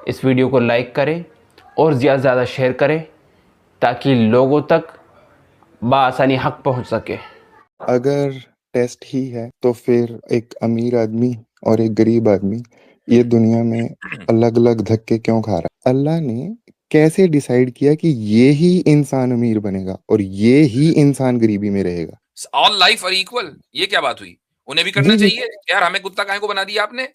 इस वीडियो को लाइक करें और ज़्यादा से ज़्यादा शेयर करें ताकि लोगों तक बआसानी हक पहुंच सके। अगर टेस्ट ही है तो फिर एक अमीर आदमी और एक गरीब आदमी ये दुनिया में अलग-अलग धक्के क्यों खा रहा है? अल्लाह ने कैसे डिसाइड किया कि ये ही इंसान अमीर बनेगा और ये ही इंसान गरीबी में रहेगा? ऑल लाइफ आर इक्वल, ये क्या बात हुई? उन्हें भी करना जी, जी। चाहिए यार, हमें कुत्ता काहे को बना दिया आपने?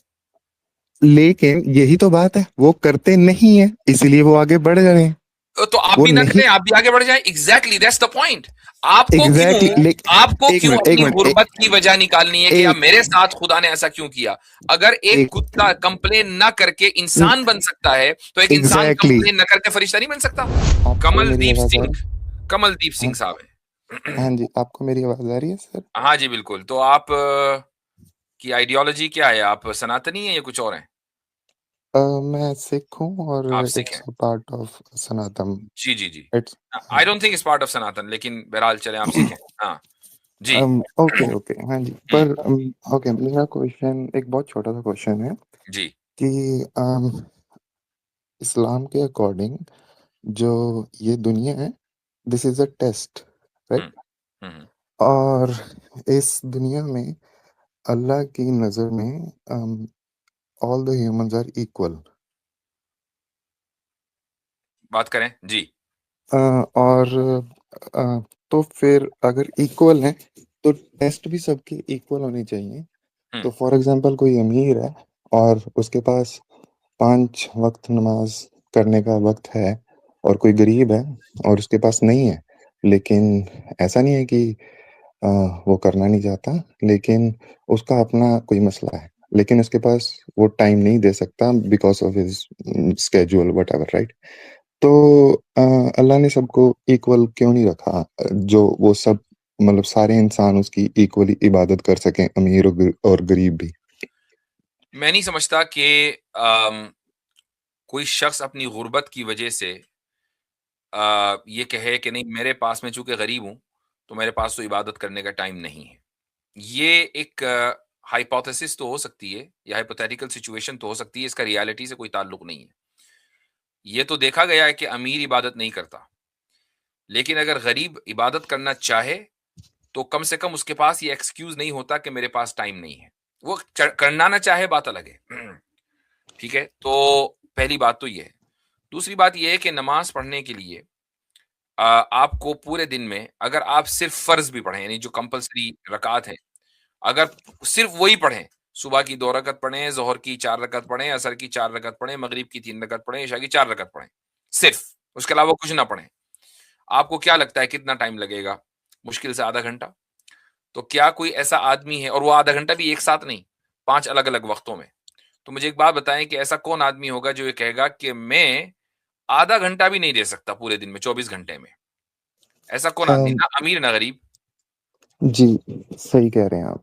लेकिन यही तो बात है, वो करते नहीं है, इसलिए वो आगे बढ़ रहे हैं। तो आप वो भी ना नहीं करें, आप भी आगे बढ़ जाएं। Exactly that's the point. Exactly आपको एक क्यों मिनट, एक अपनी मिनट, गुर्बत की वजह निकालनी है कि यार एक मेरे साथ खुदा ने ऐसा क्यों किया? अगर एक एक कुत्ता कंप्लेन ना करके इंसान बन सकता है तो एक इंसान एग्ज़ैक्टली कंप्लेन ना करके फरिश्ता नहीं बन सकता? आपको मेरी कमलदीप आवाज़ आ सिंह, रही कमलदीप है? सिंह साहब है। हाँ जी, आपको मेरी आवाज़ आ रही है सर? हाँ जी बिल्कुल। तो आप की आइडियोलॉजी क्या है? आप सनातनी है या कुछ और हैं? मैं सिख हूँ और आप सिख इट्स हैं। A part of Sanatan. जी, जी, जी। इट्स आई हाँ। Don't think it's part of Sanatan, लेकिन बहरहाल चलें आप सिख हैं। हाँ, जी। ओके, ओके, हाँ जी। हुँ, पर ओके मेरा क्वेश्चन एक बहुत छोटा-सा क्वेश्चन है जी। कि इस्लाम के अकॉर्डिंग जो ये दुनिया है, this is a test, hmm, right? Hmm, hmm. और इस दुनिया में अल्लाह की नज़र में all the humans are equal. बात करें, जी। और अ, तो फिर अगर इक्वल हैं, तो टेस्ट भी सबके इक्वल होने चाहिए। हुँ, तो फॉर एग्ज़ाम्पल कोई अमीर है और उसके पास 5 वक़्त नमाज़ करने का वक़्त है और कोई गरीब है और उसके पास नहीं है। लेकिन ऐसा नहीं है कि अ, वो करना नहीं चाहता, लेकिन उसका अपना कोई मसला है। लेकिन उसके पास वो टाइम नहीं दे सकता because of his schedule whatever, right? तो अ, अल्लाह ने सबको इक्वल क्यों नहीं रखा? जो वो सब मतलब सारे इंसान उसकी इक्वली इबादत कर सकें, अमीर और गरीब भी। मैं नहीं समझता कि अम, कोई शख्स अपनी गुर्बत की वजह से ये कहे कि नहीं मेरे पास मैं चूँकि गरीब हूँ, तो मेरे पास तो इबादत करने का टाइम नहीं है। ये एक हाइपोथेसिस तो हो सकती है या हाइपोथेटिकल सिचुएशन तो हो सकती है, इसका रियलिटी से कोई ताल्लुक नहीं है। ये तो देखा गया है कि अमीर इबादत नहीं करता, लेकिन अगर गरीब इबादत करना चाहे तो कम से कम उसके पास ये एक्सक्यूज़ नहीं होता कि मेरे पास टाइम नहीं है। वो च करना ना चाहे बात अलग है। ठीक है? तो पहली बात तो ये है। दूसरी बात ये है कि नमाज़ पढ़ने के लिए आपको पूरे दिन में अगर आप सिर्फ़ फ़र्ज़ भी पढ़ें यानी जो कंपल्सरी रकात हैं, अगर सिर्फ़ वही पढ़ें, सुबह की 2 रकत पढ़ें, ज़ोहर की 4 रकत पढ़ें, असर की 4 रकत पढ़ें, मगरिब की 3 रकत पढ़ें, इशा की 4 रकत पढ़ें, सिर्फ़, उसके अलावा कुछ ना पढ़ें। आपको क्या लगता है कितना टाइम लगेगा? मुश्किल से आधा घंटा। तो क्या कोई ऐसा आदमी है और वो आधा घंटा भी एक साथ नहीं, 5 अलग-अलग वक़्तों में। तो मुझे एक बात बताएँ कि ऐसा कौन आदमी होगा जो ये कहेगा कि मैं आधा घंटा भी नहीं दे सकता पूरे दिन में 24 घंटे में? ऐसा कौन आदमी? अम, ना अमीर ना गरीब। जी, सही कह रहे हैं आप।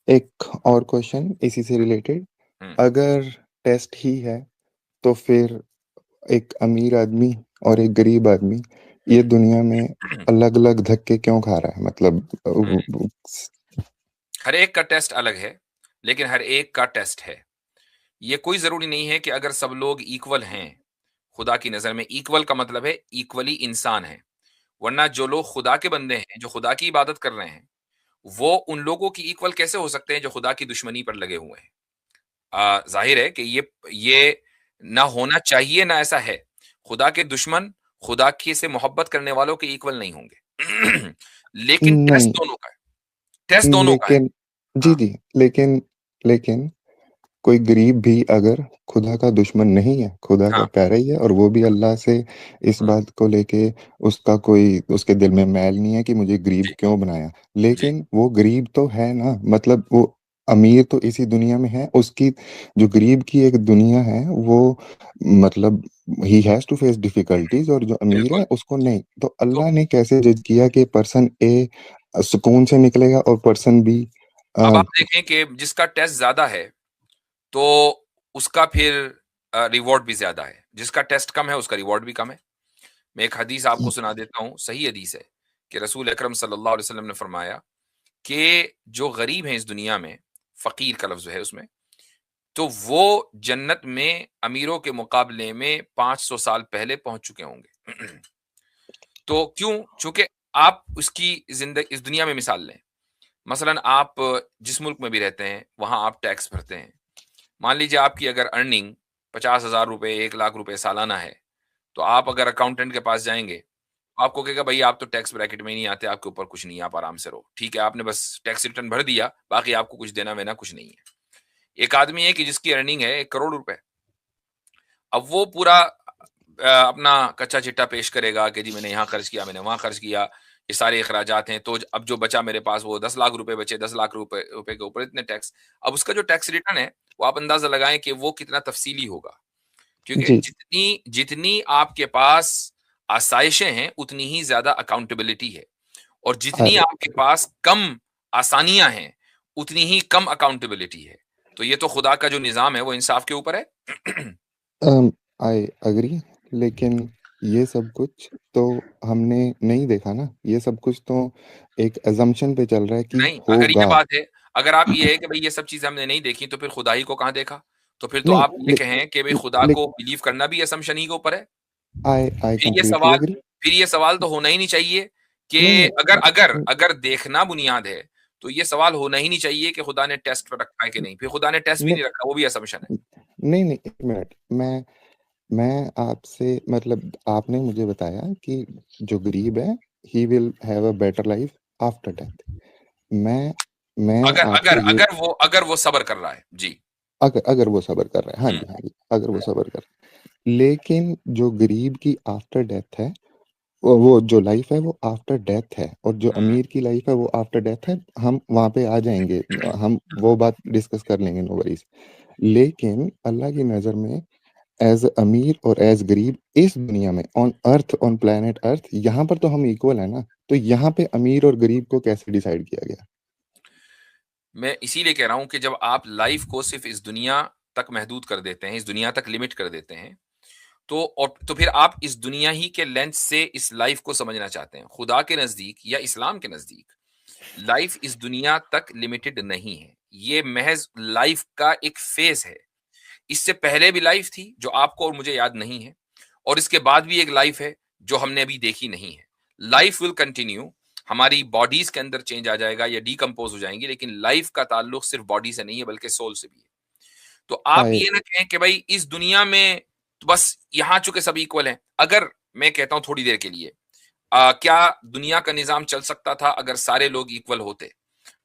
एक और क्वेश्चन इसी से रिलेटेड, हुँ, अगर टेस्ट ही है, तो फिर एक अमीर आदमी और एक गरीब आदमी ये हुँ, दुनिया में अलग-अलग धक्के क्यों खा रहा है? मतलब हुँ। हर एक का टेस्ट अलग है, लेकिन हर एक का टेस्ट है। ये कोई ज़रूरी नहीं है कि अगर सब लोग इक्वल हैं, खुदा की नज़र में इक्वल का मतलब है इक्वली इंसान हैं। वरना जो लोग खुदा के बंदे हैं, जो खुदा की इबादत कर रहे हैं, वो उन लोगों की इक्वल कैसे हो सकते हैं जो खुदा की दुश्मनी पर लगे हुए हैं? ज़ाहिर है कि ये ना होना चाहिए, ना ऐसा है। खुदा के दुश्मन, खुदा की से मोहब्बत करने वालों के इक्वल नहीं होंगे। लेकिन टेस्ट नहीं, दोनों का है, टेस्ट दोनों का है। लेकिन जी, हाँ, जी, लेकिन कोई गरीब भी अगर खुदा का दुश्मन नहीं है, खुदा का हाँ, प्यारा ही है और वो भी अल्लाह से इस हुँ, बात को लेके उसका कोई उसके दिल में मैल नहीं है कि मुझे गरीब जी, क्यों बनाया। जी, लेकिन वो गरीब तो है ना, मतलब वो अमीर तो इसी दुनिया में है, उसकी जो गरीब की एक दुनिया है वो मतलब ही हैज़ टू फेस डिफिकल्टीज़ और जो अमीर बिल्कुल। है उसको नहीं। तो तो अल्लाह ने कैसे जज किया कि पर्सन ए सुकून से निकलेगा और पर्सन बी अब अ, आप देखें कि जिसका टेस्ट ज़्यादा है, तो उसका फिर रिवॉर्ड भी ज़्यादा है। जिसका टेस्ट कम है, उसका रिवॉर्ड भी कम है। मैं एक हदीस आपको सुना देता हूँ, सही हदीस है कि रसूल अकरम सल्लल्लाहु अलैहि वसल्लम ने फरमाया कि जो गरीब हैं इस दुनिया में, फ़कीर का लफ्ज़ है उसमें, तो वो जन्नत में अमीरों के मुकाबले में 500 साल पहले पहुँच चुके होंगे। तो क्यों? चूँकि आप उसकी इस दुनिया में मिसाल लें। मसलन आप जिस मुल्क में भी रहते हैं, वहाँ आप टैक्स भरते हैं। मान लीजिए आपकी अगर अर्निंग 50,000 रुपए, 1 लाख रुपए सालाना है, तो आप अगर अकाउंटेंट के पास जाएँगे, आपको कहेगा भई आप तो टैक्स ब्रैकेट में ही नहीं आते, आपके ऊपर कुछ नहीं है, आप आराम से रहो। ठीक है, आपने बस टैक्स रिटर्न भर दिया, बाकी आपको कुछ देना-वेना कुछ नहीं है। एक आदमी है कि जिसकी अर्निंग है 1 करोड़ रुपए। अब वो पूरा अपना कच्चा चिट्ठा पेश करेगा कि जी मैंने यहाँ खर्च किया, मैंने वहाँ खर्च किया, ये सारे अखराजात हैं, तो अब जो बचा मेरे पास वो 10 लाख रुपए बचे, 10 लाख रुपए के ऊपर इतने टैक्स। अब उसका जो टैक्स रिटर्न है, वो आप अंदाज़ा लगाएँ कि वो कितना तफ़सीली होगा। क्योंकि जी। जितनी जितनी आपके पास आसाइशें हैं, उतनी ही ज़्यादा अकाउंटेबिलिटी है और जितनी अरे! आपके पास कम आसानियाँ हैं, उतनी ही कम अकाउंटेबिलिटी है। तो ये तो खुदा का जो निज़ाम है, वो इंसाफ के ऊपर है। आई एग्री, लेकिन ये सब कुछ तो हमने नहीं देखा ना। ये सब कुछ तो एक असम्पशन पे चल रहा है कि नहीं, अगर ये होगा। बात है, अगर आप ये है कि भई ये सब चीज़ें हमने नहीं देखी, तो फिर खुदा ही को कहाँ देखा? तो फिर तो नहीं, आप ये कहें कि भई खुदा ले को बिलीव करना भी असम्पशन ही के ऊपर है। आई फिर ये कंप्लीटली सवाल एग्री। फिर ये सवाल तो होना ही नहीं चाहिए नहीं, कि अगर अगर नहीं, अगर देखना बुनियाद है, तो ये सवाल होना ही नहीं चाहिए कि खुदा ने टेस्ट पे रखा है कि नहीं। फिर खुदा ने टेस्ट भी नहीं, नहीं रखा, वो भी असम्पशन है। नहीं, नहीं, 1 मिनट। मैं आपसे मतलब आपने मुझे बताया कि जो गरीब है, he will have a better life after death. मैं मैं अगर आपसे अगर ये अगर वो सब्र कर रहा है। जी। अगर वो सब्र कर रहा है। हाँ हुँ, जी, हाँ जी, अगर वो हुँ, सब्र कर रहा है। लेकिन जो गरीब की आफ्टर डेथ है, वो जो लाइफ है वो आफ्टर डेथ है, और जो हुँ। अमीर की लाइफ है वो आफ्टर डेथ है। हम वहाँ पे आ जाएँगे। हम वो बात डिस्कस कर लेंगे, नो वरीज़। लेकिन अल्लाह की नज़र में एज़ अमीर और एज़ गरीब इस दुनिया में, on earth, on planet earth, यहाँ पर तो हम इक्वल हैं ना। तो यहाँ पे अमीर और गरीब को कैसे डिसाइड किया गया? मैं इसीलिए कह रहा हूँ कि जब आप लाइफ को सिर्फ़ इस दुनिया तक महदूद कर देते हैं, इस दुनिया तक लिमिट कर देते हैं, तो फिर आप इस दुनिया ही के लेंस से इस लाइफ को समझना चाहते हैं। खुदा के नज़दीक या इस्लाम के नज़दीक लाइफ इस दुनिया तक लिमिटेड नहीं है। ये महज़ लाइफ का एक फ़ेज़ है। इससे पहले भी लाइफ थी जो आपको और मुझे याद नहीं है और इसके बाद भी एक लाइफ है जो हमने अभी देखी नहीं है। लाइफ विल कंटिन्यू, हमारी बॉडीज़ के अंदर चेंज आ जाएगा या डिकम्पोज़ हो जाएँगी, लेकिन लाइफ का ताल्लुक सिर्फ़ बॉडी से नहीं है बल्कि सोल से भी है। तो आप आई ये ना कहें कि भाई इस दुनिया में तो बस यहाँ चूँकि सब इक्वल हैं। अगर मैं कहता हूँ थोड़ी देर के लिए क्या दुनिया का निज़ाम चल सकता था अगर सारे लोग इक्वल होते?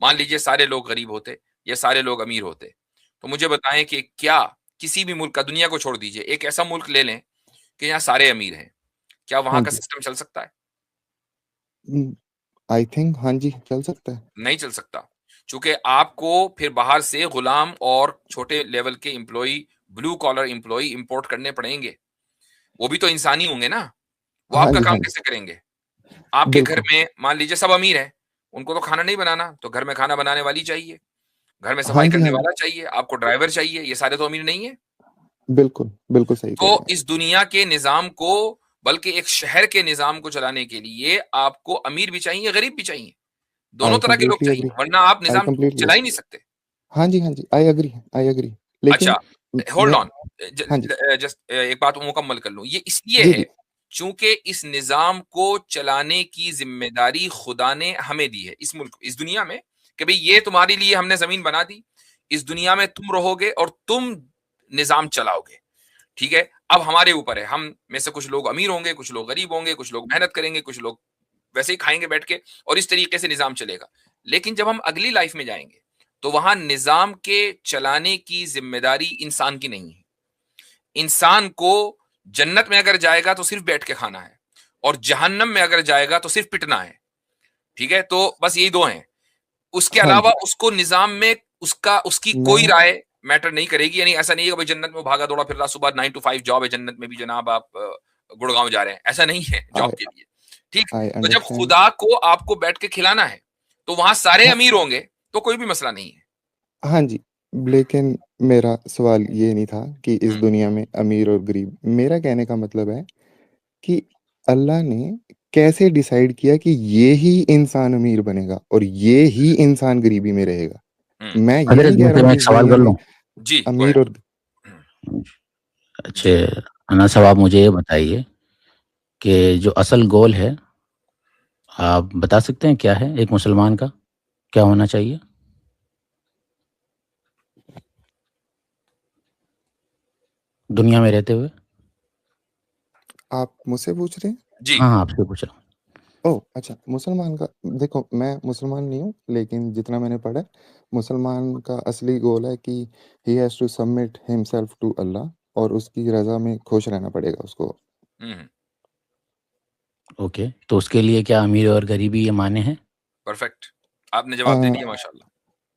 मान लीजिए सारे लोग गरीब होते या सारे लोग अमीर होते। तो मुझे बताएँ कि क्या किसी भी मुल्क का, दुनिया को छोड़ दीजिए, एक ऐसा मुल्क ले लें कि यहाँ सारे अमीर हैं। क्या वहाँ हाँ का जी। सिस्टम चल सकता है? आई थिंक हाँ जी, चल सकता है। नहीं चल सकता। चूँकि आपको फिर बाहर से गुलाम और छोटे लेवल के employee, blue collar employee import करने पड़ेंगे। वो भी तो इंसान ही होंगे ना। वो हाँ आपका जी, काम हाँ जी। कैसे करेंगे? आपके घर बिल्कुल। में मान लीजिए सब अमीर हैं, उनको तो खाना नहीं बनाना, तो घर में खाना बनाने वाली चाहिए, घर में हाँ सफाई जी, करने हाँ जी। वाला चाहिए, आपको ड्राइवर चाहिए, ये सारे तो अमीर नहीं हैं। बिल्कुल, बिल्कुल सही कह रहे तो हैं। इस दुनिया के निज़ाम को, बल्कि एक शहर के निज़ाम को चलाने के लिए आपको अमीर भी चाहिए, गरीब भी चाहिए। दोनों आई तरह के लोग कंप्लीटली चाहिए, एग्री। वरना आप आई निज़ाम कंप्लीटली चला ही एग्री। नहीं सकते। हाँ जी, हाँ जी। I agree. लेकिन अच्छा, होल्ड मैं ऑन, हाँ जी। जस्ट एक बात मुकम्मल कर लूँ। ये इसलिए जी, है, जी। चूँकि इस निज़ाम को चलाने की ज़िम्मेदारी खुदा ने हमें दी है, इस मुल्क, इस दुनिया में, कि भई ये तुम्हारे लिए हमने ज़मीन बना दी, इस दुनिया में तुम रहोगे और तुम निज़ाम चलाओगे, ठीक है? अब हमारे ऊपर है, हम में से कुछ लोग अमीर होंगे, कुछ लोग गरीब होंगे, कुछ लोग मेहनत करेंगे, कुछ लोग वैसे ही खाएँगे बैठ के और इस तरीके से निज़ाम चलेगा। लेकिन जब हम अगली लाइफ़ में जाएँगे, तो वहाँ निज़ाम के चलाने की ज़िम्मेदारी इंसान की नहीं है। इंसान को जन्नत में अगर जाएगा तो सिर्फ़ बैठ के खाना है और जहन्नम में अगर जाएगा तो सिर्फ़ पिटना है, ठीक है? तो बस यही 2 हैं। उसके हाँ अलावा जी। उसको निज़ाम में उसकी कोई मैं राय मैटर नहीं करेगी। यानी ऐसा नहीं है कि भाई जन्नत में भागा-दौड़ा फिर रहा, सुबह 9 टू 5 जॉब है जन्नत में भी जनाब, आप गुड़गाँव जा रहे हैं, ऐसा नहीं है जॉब आई के लिए, ठीक? आई तो जब अंडरस्टैंड। खुदा को आपको बैठ के खिलाना है, तो वहाँ सारे हाँ, अमीर होंगे, तो कोई भी मसला नहीं है। हाँ जी। लेकिन मेरा सवाल ये नहीं था कि इस हुँ, दुनिया में अमीर और गरीब, मेरा कहने का मतलब है कि अल्लाह ने कैसे डिसाइड किया कि ये ही इंसान अमीर बनेगा और ये ही इंसान गरीबी में रहेगा? हुँ। मैं ये हज़रत नहीं कह मैं रहा फिर हूँ मैं कि एक इस सवाल दुनिया कर में लूँ? जी, go अमीर ahead. और अच्छे अना साहब, आप मुझे ये बताइए कि जो असल गोल है, आप बता सकते हैं क्या है एक मुसलमान का, क्या होना चाहिए? दुनिया में रहते हुए। आप मुझसे पूछ रहे हैं? जी, हाँ, आपसे पूछ रहा हूँ। ओह! अच्छा, मुसलमान का देखो, मैं मुसलमान नहीं हूँ, लेकिन जितना मैंने पढ़ा है, मुसलमान का असली गोल है कि he has to submit himself to Allah और उसकी रज़ा में खुश रहना पड़ेगा उसको। ओके, तो उसके लिए क्या अमीर और गरीबी ये मायने हैं? परफेक्ट, आपने अ, जवाब दे दिया माशाल्लाह।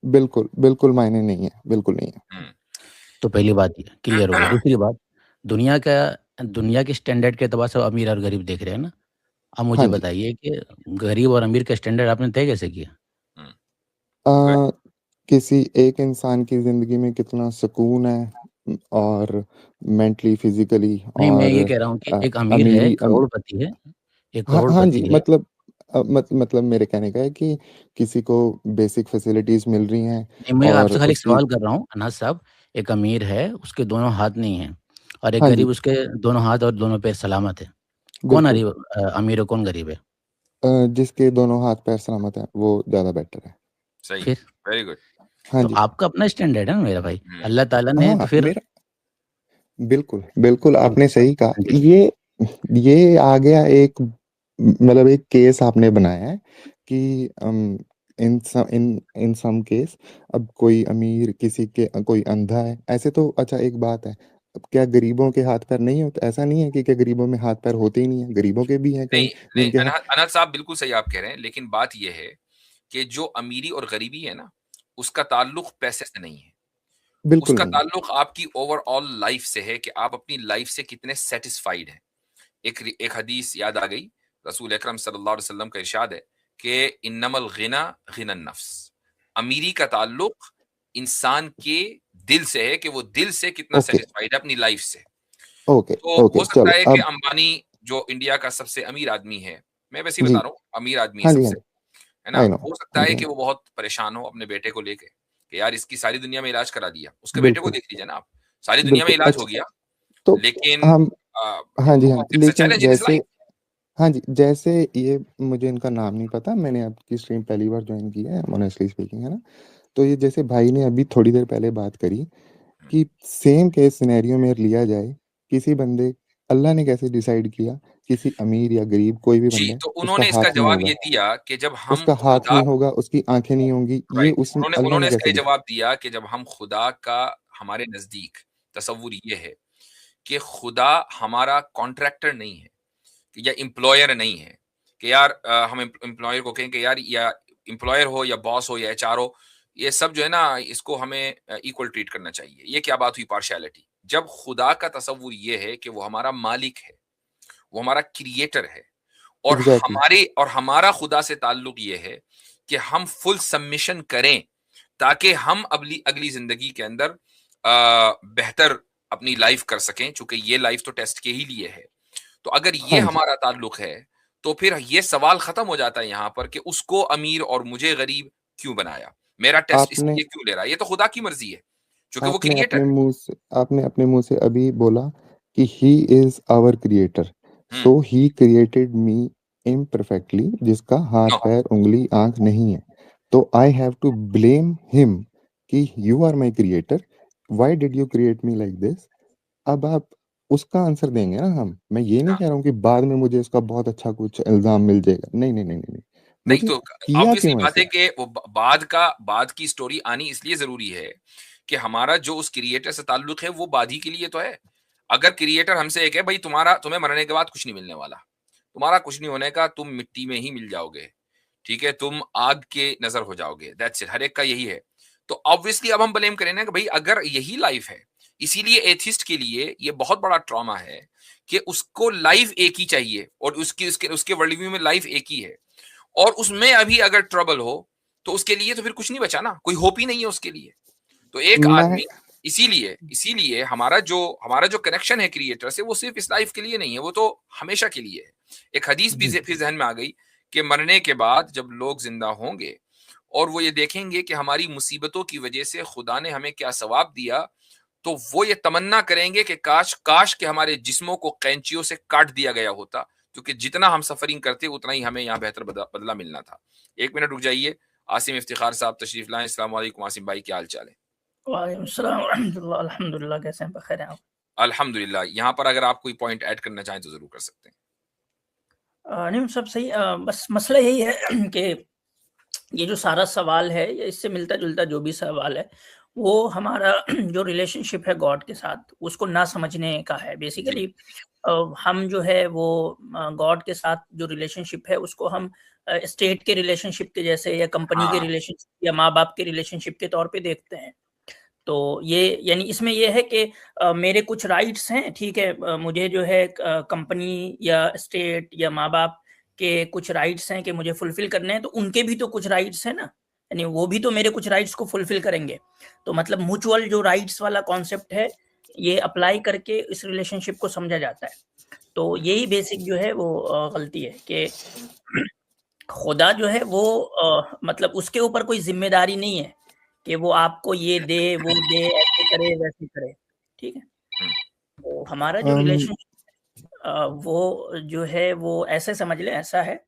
बिल्कुल, बिल्कुल मायने नहीं है, बिल्कुल नहीं है। हम्म, तो पहली बात ये क्लियर हो गया। दूसरी बात, दुनिया के स्टैंडर्ड के एतबार से अमीर और गरीब देख रहे हैं ना? अब मुझे हाँ जी। बताइए कि गरीब और अमीर का स्टैंडर्ड आपने तय कैसे किया? good. अ, किसी एक इंसान की ज़िंदगी में कितना सुकून है और मेंटली, फिज़िकली नहीं, मैं और ये कह रहा हूँ कि एक अमीर है, अमीरी करोड़पति है, एक हाँ, हाँ जी, करोड़पति है। मतलब मतलब मेरे कहने का है कि किसी को बेसिक फैसिलिटीज़ मिल रही हैं नहीं, मैं और आपसे खाली एक उसकी सवाल कर रहा हूँ अनाज साहब, एक अमीर है, उसके दोनों हाथ नहीं हैं और एक हाँ गरीब, जी, उसके दोनों हाथ और दोनों पैर सलामत है। बिल्कुल। अमीर है, कौन गरीब है? जिसके दोनों हाथ-पैर सलामत हैं, वो ज़्यादा बेटर है। सही, फिर? Very good. हाँ तो जी। आपका अपना स्टैंडर्ड है ना मेरा भाई, अल्लाह ताला ने हाँ, तो फिर मेरा बिल्कुल, बिल्कुल आपने सही कहा। हाँ जी, ये आ गया एक मतलब एक केस आपने बनाया है कि इन सम केस अब कोई अमीर किसी के कोई अंधा है, ऐसे तो अच्छा एक बात है, अब क्या गरीबों के हाथ-पैर नहीं होते? ऐसा नहीं है कि क्या गरीबों में हाथ-पैर होते ही नहीं है, गरीबों के भी हैं नहीं, कहीं नहीं, जिनके अनहद साहब बिल्कुल सही आप कह रहे हैं, लेकिन बात ये है कि जो अमीरी और गरीबी है ना, उसका ताल्लुक पैसे से नहीं है। बिल्कुल उसका नहीं है। ताल्लुक आपकी ओवरऑल लाइफ से है कि आप अपनी लाइफ से कितने सैटिस्फाइड हैं। एक हदीस याद आ गई, रसूल अकरम सल्लल्लाहु अलैहि वसल्लम का इरशाद है कि इन्नमल गिना गिनन नफ्स। अमीरी का ताल्लुक इंसान के दिल से है कि वो दिल से कितना ओके, सैटिस्फाइड है अपनी लाइफ से। ओके, तो ओके, हो सकता चलो है कि अब अंबानी जो इंडिया का सबसे अमीर आदमी है, मैं वैसे ही जी। बता रहा हूँ, अमीर आदमी है हाँ जी, हाँ सबसे, जी। है ना? I know. हो सकता हाँ जी, है हाँ कि जी। वो बहुत परेशान हो अपने बेटे को लेके, कि यार इसकी सारी दुनिया में इलाज करा दिया। उसके बेटे को बिल्कुल, देख लीजिए ना आप, सारी दुनिया में बिल्कुल। इलाज हो अच्छा गया, तो लेकिन हम हाँ जी, हाँ जी। इट्स अ लेकिन चैलेंज इन हिज़ जैसे लाइफ। हाँ जी, जैसे ये मुझे इनका नाम नहीं पता, मैंने आपकी स्ट्रीम पहली बार जॉइन की है ऑनेस्टली स्पीकिंग, है ना? तो ये जैसे भाई ने अभी थोड़ी देर पहले बात करी कि सेम केस सिनेरियो में लिया जाए, किसी बंदे अल्लाह ने कैसे डिसाइड किया, किसी अमीर या गरीब कोई भी जी, बंदा है, तो उसका उन्होंने इसका हाथ नहीं जवाब होगा। ये दिया कि जब हम उसका हाथ खुदा नहीं होगा, उसकी आँखें नहीं होंगी, ये राइट, उस उन्होंने अल्लाह उन्होंने ने इसका कैसे ये डिसाइड जवाब दिया कि जब हम खुदा का हमारे नज़दीक तसव्वुर ये है कि खुदा हमारा कॉन्ट्रैक्टर नहीं है या एम्प्लॉयर नहीं है कि यार हम एम्प्लॉयर को कहें कि यार या एम्प्लॉयर हो या बॉस हो या एचआर हो, ये सब जो है ना इसको हमें इक्वल ट्रीट करना चाहिए। ये क्या बात हुई पार्शियलिटी? जब खुदा का तसव्वुर ये है कि वो हमारा मालिक है, वो हमारा क्रिएटर है एग्ज़ैक्टली। और हमारा खुदा से ताल्लुक ये है कि हम फुल सबमिशन करें ताकि हम अगली अगली जिंदगी के अंदर बेहतर अपनी लाइफ कर सकें, चूंकि ये लाइफ तो टेस्ट के ही लिए है। तो अगर ये हाँ जी, हमारा ताल्लुक है, तो फिर ये सवाल खत्म हो जाता है यहाँ पर कि उसको अमीर और मुझे गरीब क्यों बनाया? मेरा टेस्ट आपने इसलिए क्यों ले रहा है? ये तो खुदा की मर्जी है, क्योंकि वो आपने क्रिएटर अपने है। मुँह से आपने अपने मुँह से अभी बोला कि he is our creator, hmm, so he created me imperfectly जिसका हाथ, नो, पैर, उँगली, आँख नहीं है। तो I have to blame him कि you are my creator, why did you create me like this? अब आप उसका आंसर देंगे ना हम। मैं ये नहीं हाँ, कह रहा हूँ कि बाद में मुझे उसका बहुत अच्छा कुछ इल्ज़ाम मिल जाएगा। नहीं, नहीं, नहीं, नहीं, नहीं। नहीं मुझे तो किया ऑब्वियसली क्यों बात ऐसे? है कि वो बाद की स्टोरी आनी इसलिए ज़रूरी है कि हमारा जो उस क्रिएटर से ताल्लुक है, वो बाद ही के लिए तो है। अगर क्रिएटर हमसे एक है, भई तुम्हें मरने के बाद कुछ नहीं मिलने वाला। तुम्हारा कुछ नहीं होने का, तुम मिट्टी में ही मिल जाओगे। ठीक है? तुम आग के नज़र हो जाओगे, दैट्स इट, हर एक का यही है। तो ऑब्वियसली अब हम ब्लेम करें ना कि भई अगर यही लाइफ़ है, इसीलिए एथिस्ट के लिए ये बहुत बड़ा ट्रॉमा है कि उसको लाइफ़ एक ही चाहिए और उसकी उसके उसके वर्ल्ड व्यू में लाइफ़ एक ही है और उसमें अभी अगर ट्रबल हो, तो उसके लिए तो फिर कुछ नहीं बचा ना, कोई होप ही नहीं है उसके लिए। तो एक मैं आदमी इसीलिए हमारा जो कनेक्शन है क्रिएटर से वो सिर्फ़ इस लाइफ़ के लिए नहीं है, वो तो हमेशा के लिए है। एक हदीस भी जी, फिर ज़हन में आ गई कि मरने के बाद जब लोग ज़िंदा होंगे, और वो ये देखेंगे कि हमारी मुसीबतों की वजह से खुदा ने हमें क्या सवाब दिया, तो वो ये तमन्ना करेंगे कि काश के हमारे जिस्मों को कैंचियों से काट दिया गया होता, क्योंकि जितना हम सफरिंग करते उतना ही हमें यहाँ बेहतर बदला मिलना था। 1 मिनट रुक जाइए, आसिम इफ्तिखार साहब तशरीफ लाएं। अस्सलाम वालेकुम आसिम भाई, क्या हाल चाल है? वालेकुम सलाम व रहमतुल्लाह, अल्हम्दुलिल्लाह, कैसे हैं? बखैर हैं आप? अल्हम्दुलिल्लाह। यहाँ पर अगर आप कोई पॉइंट ऐड करना चाहें तो जरूर कर सकते हैं। नहीं, सब सही। बस मसला यही है कि ये जो सारा सवाल है, ये इससे मिलता-जुलता जो भी सवाल है, वो हमारा जो रिलेशनशिप है गॉड के साथ, उसको ना समझने का है। जी। बेसिकली हम जो है वो गॉड के साथ जो रिलेशनशिप है, उसको हम स्टेट के रिलेशनशिप के जैसे या कंपनी के हाँ। रिलेशनशिप या माँ-बाप के रिलेशनशिप के तौर पे देखते हैं। तो ये यानी इसमें ये है कि मेरे कुछ राइट्स हैं, ठीक है? मुझे जो है कंपनी या स्टेट या माँ-बाप के कुछ राइट्स हैं कि मुझे फुलफ़िल करने हैं, तो उनके भी तो कुछ राइट्स हैं ना, यानी वो भी तो मेरे कुछ राइट्स को फुलफ़िल करेंगे। तो मतलब म्यूचुअल जो राइट्स वाला कॉन्सेप्ट है, ये अप्लाई करके इस रिलेशनशिप को समझा जाता है। तो यही बेसिक जो है वो गलती है कि खुदा जो है वो मतलब उसके ऊपर कोई ज़िम्मेदारी नहीं है कि वो आपको ये दे, वो दे, ऐसे करे, वैसे करे, ठीक है? हुँ। तो हमारा जो अम, रिलेशनशिप वो जो है वो ऐसे समझ लें, ऐसा है।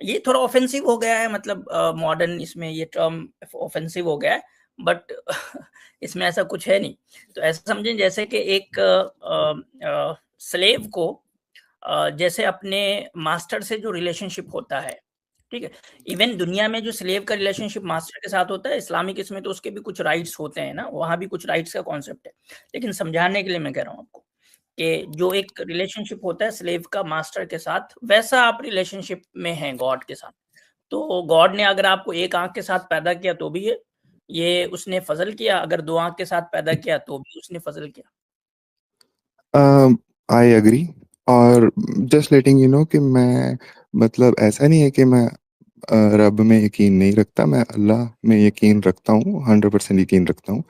ये थोड़ा ऑफेंसिव हो गया है, मतलब मॉडर्न इसमें ये टर्म ऑफेंसिव हो गया है, बट इसमें ऐसा कुछ है नहीं। तो ऐसा समझें जैसे कि एक स्लेव को जैसे अपने मास्टर से जो रिलेशनशिप होता है, ठीक है? इवन दुनिया में जो स्लेव का रिलेशनशिप मास्टर के साथ होता है, इस्लामिक इसमें तो उसके भी कुछ राइट्स होते हैं ना, वहाँ भी कुछ राइट्स का कॉन्सेप्ट है। लेकिन समझाने के लिए मैं कह रहा हूँ आपको कि जो एक रिलेशनशिप होता है स्लेव का मास्टर के साथ, वैसा आप रिलेशनशिप में हैं गॉड के साथ। तो गॉड ने अगर आपको एक आँख के साथ पैदा किया तो भी ये उसने फ़ज़ल किया, अगर 2 आँख के साथ पैदा किया तो भी उसने फ़ज़ल किया। आई एग्री और जस्ट लेटिंग यू नो कि मैं मतलब ऐसा नहीं है कि मैं रब में यकीन नहीं रखता, मैं अल्लाह में यकीन रखता हूँ, 100% यकीन रखता हूँ।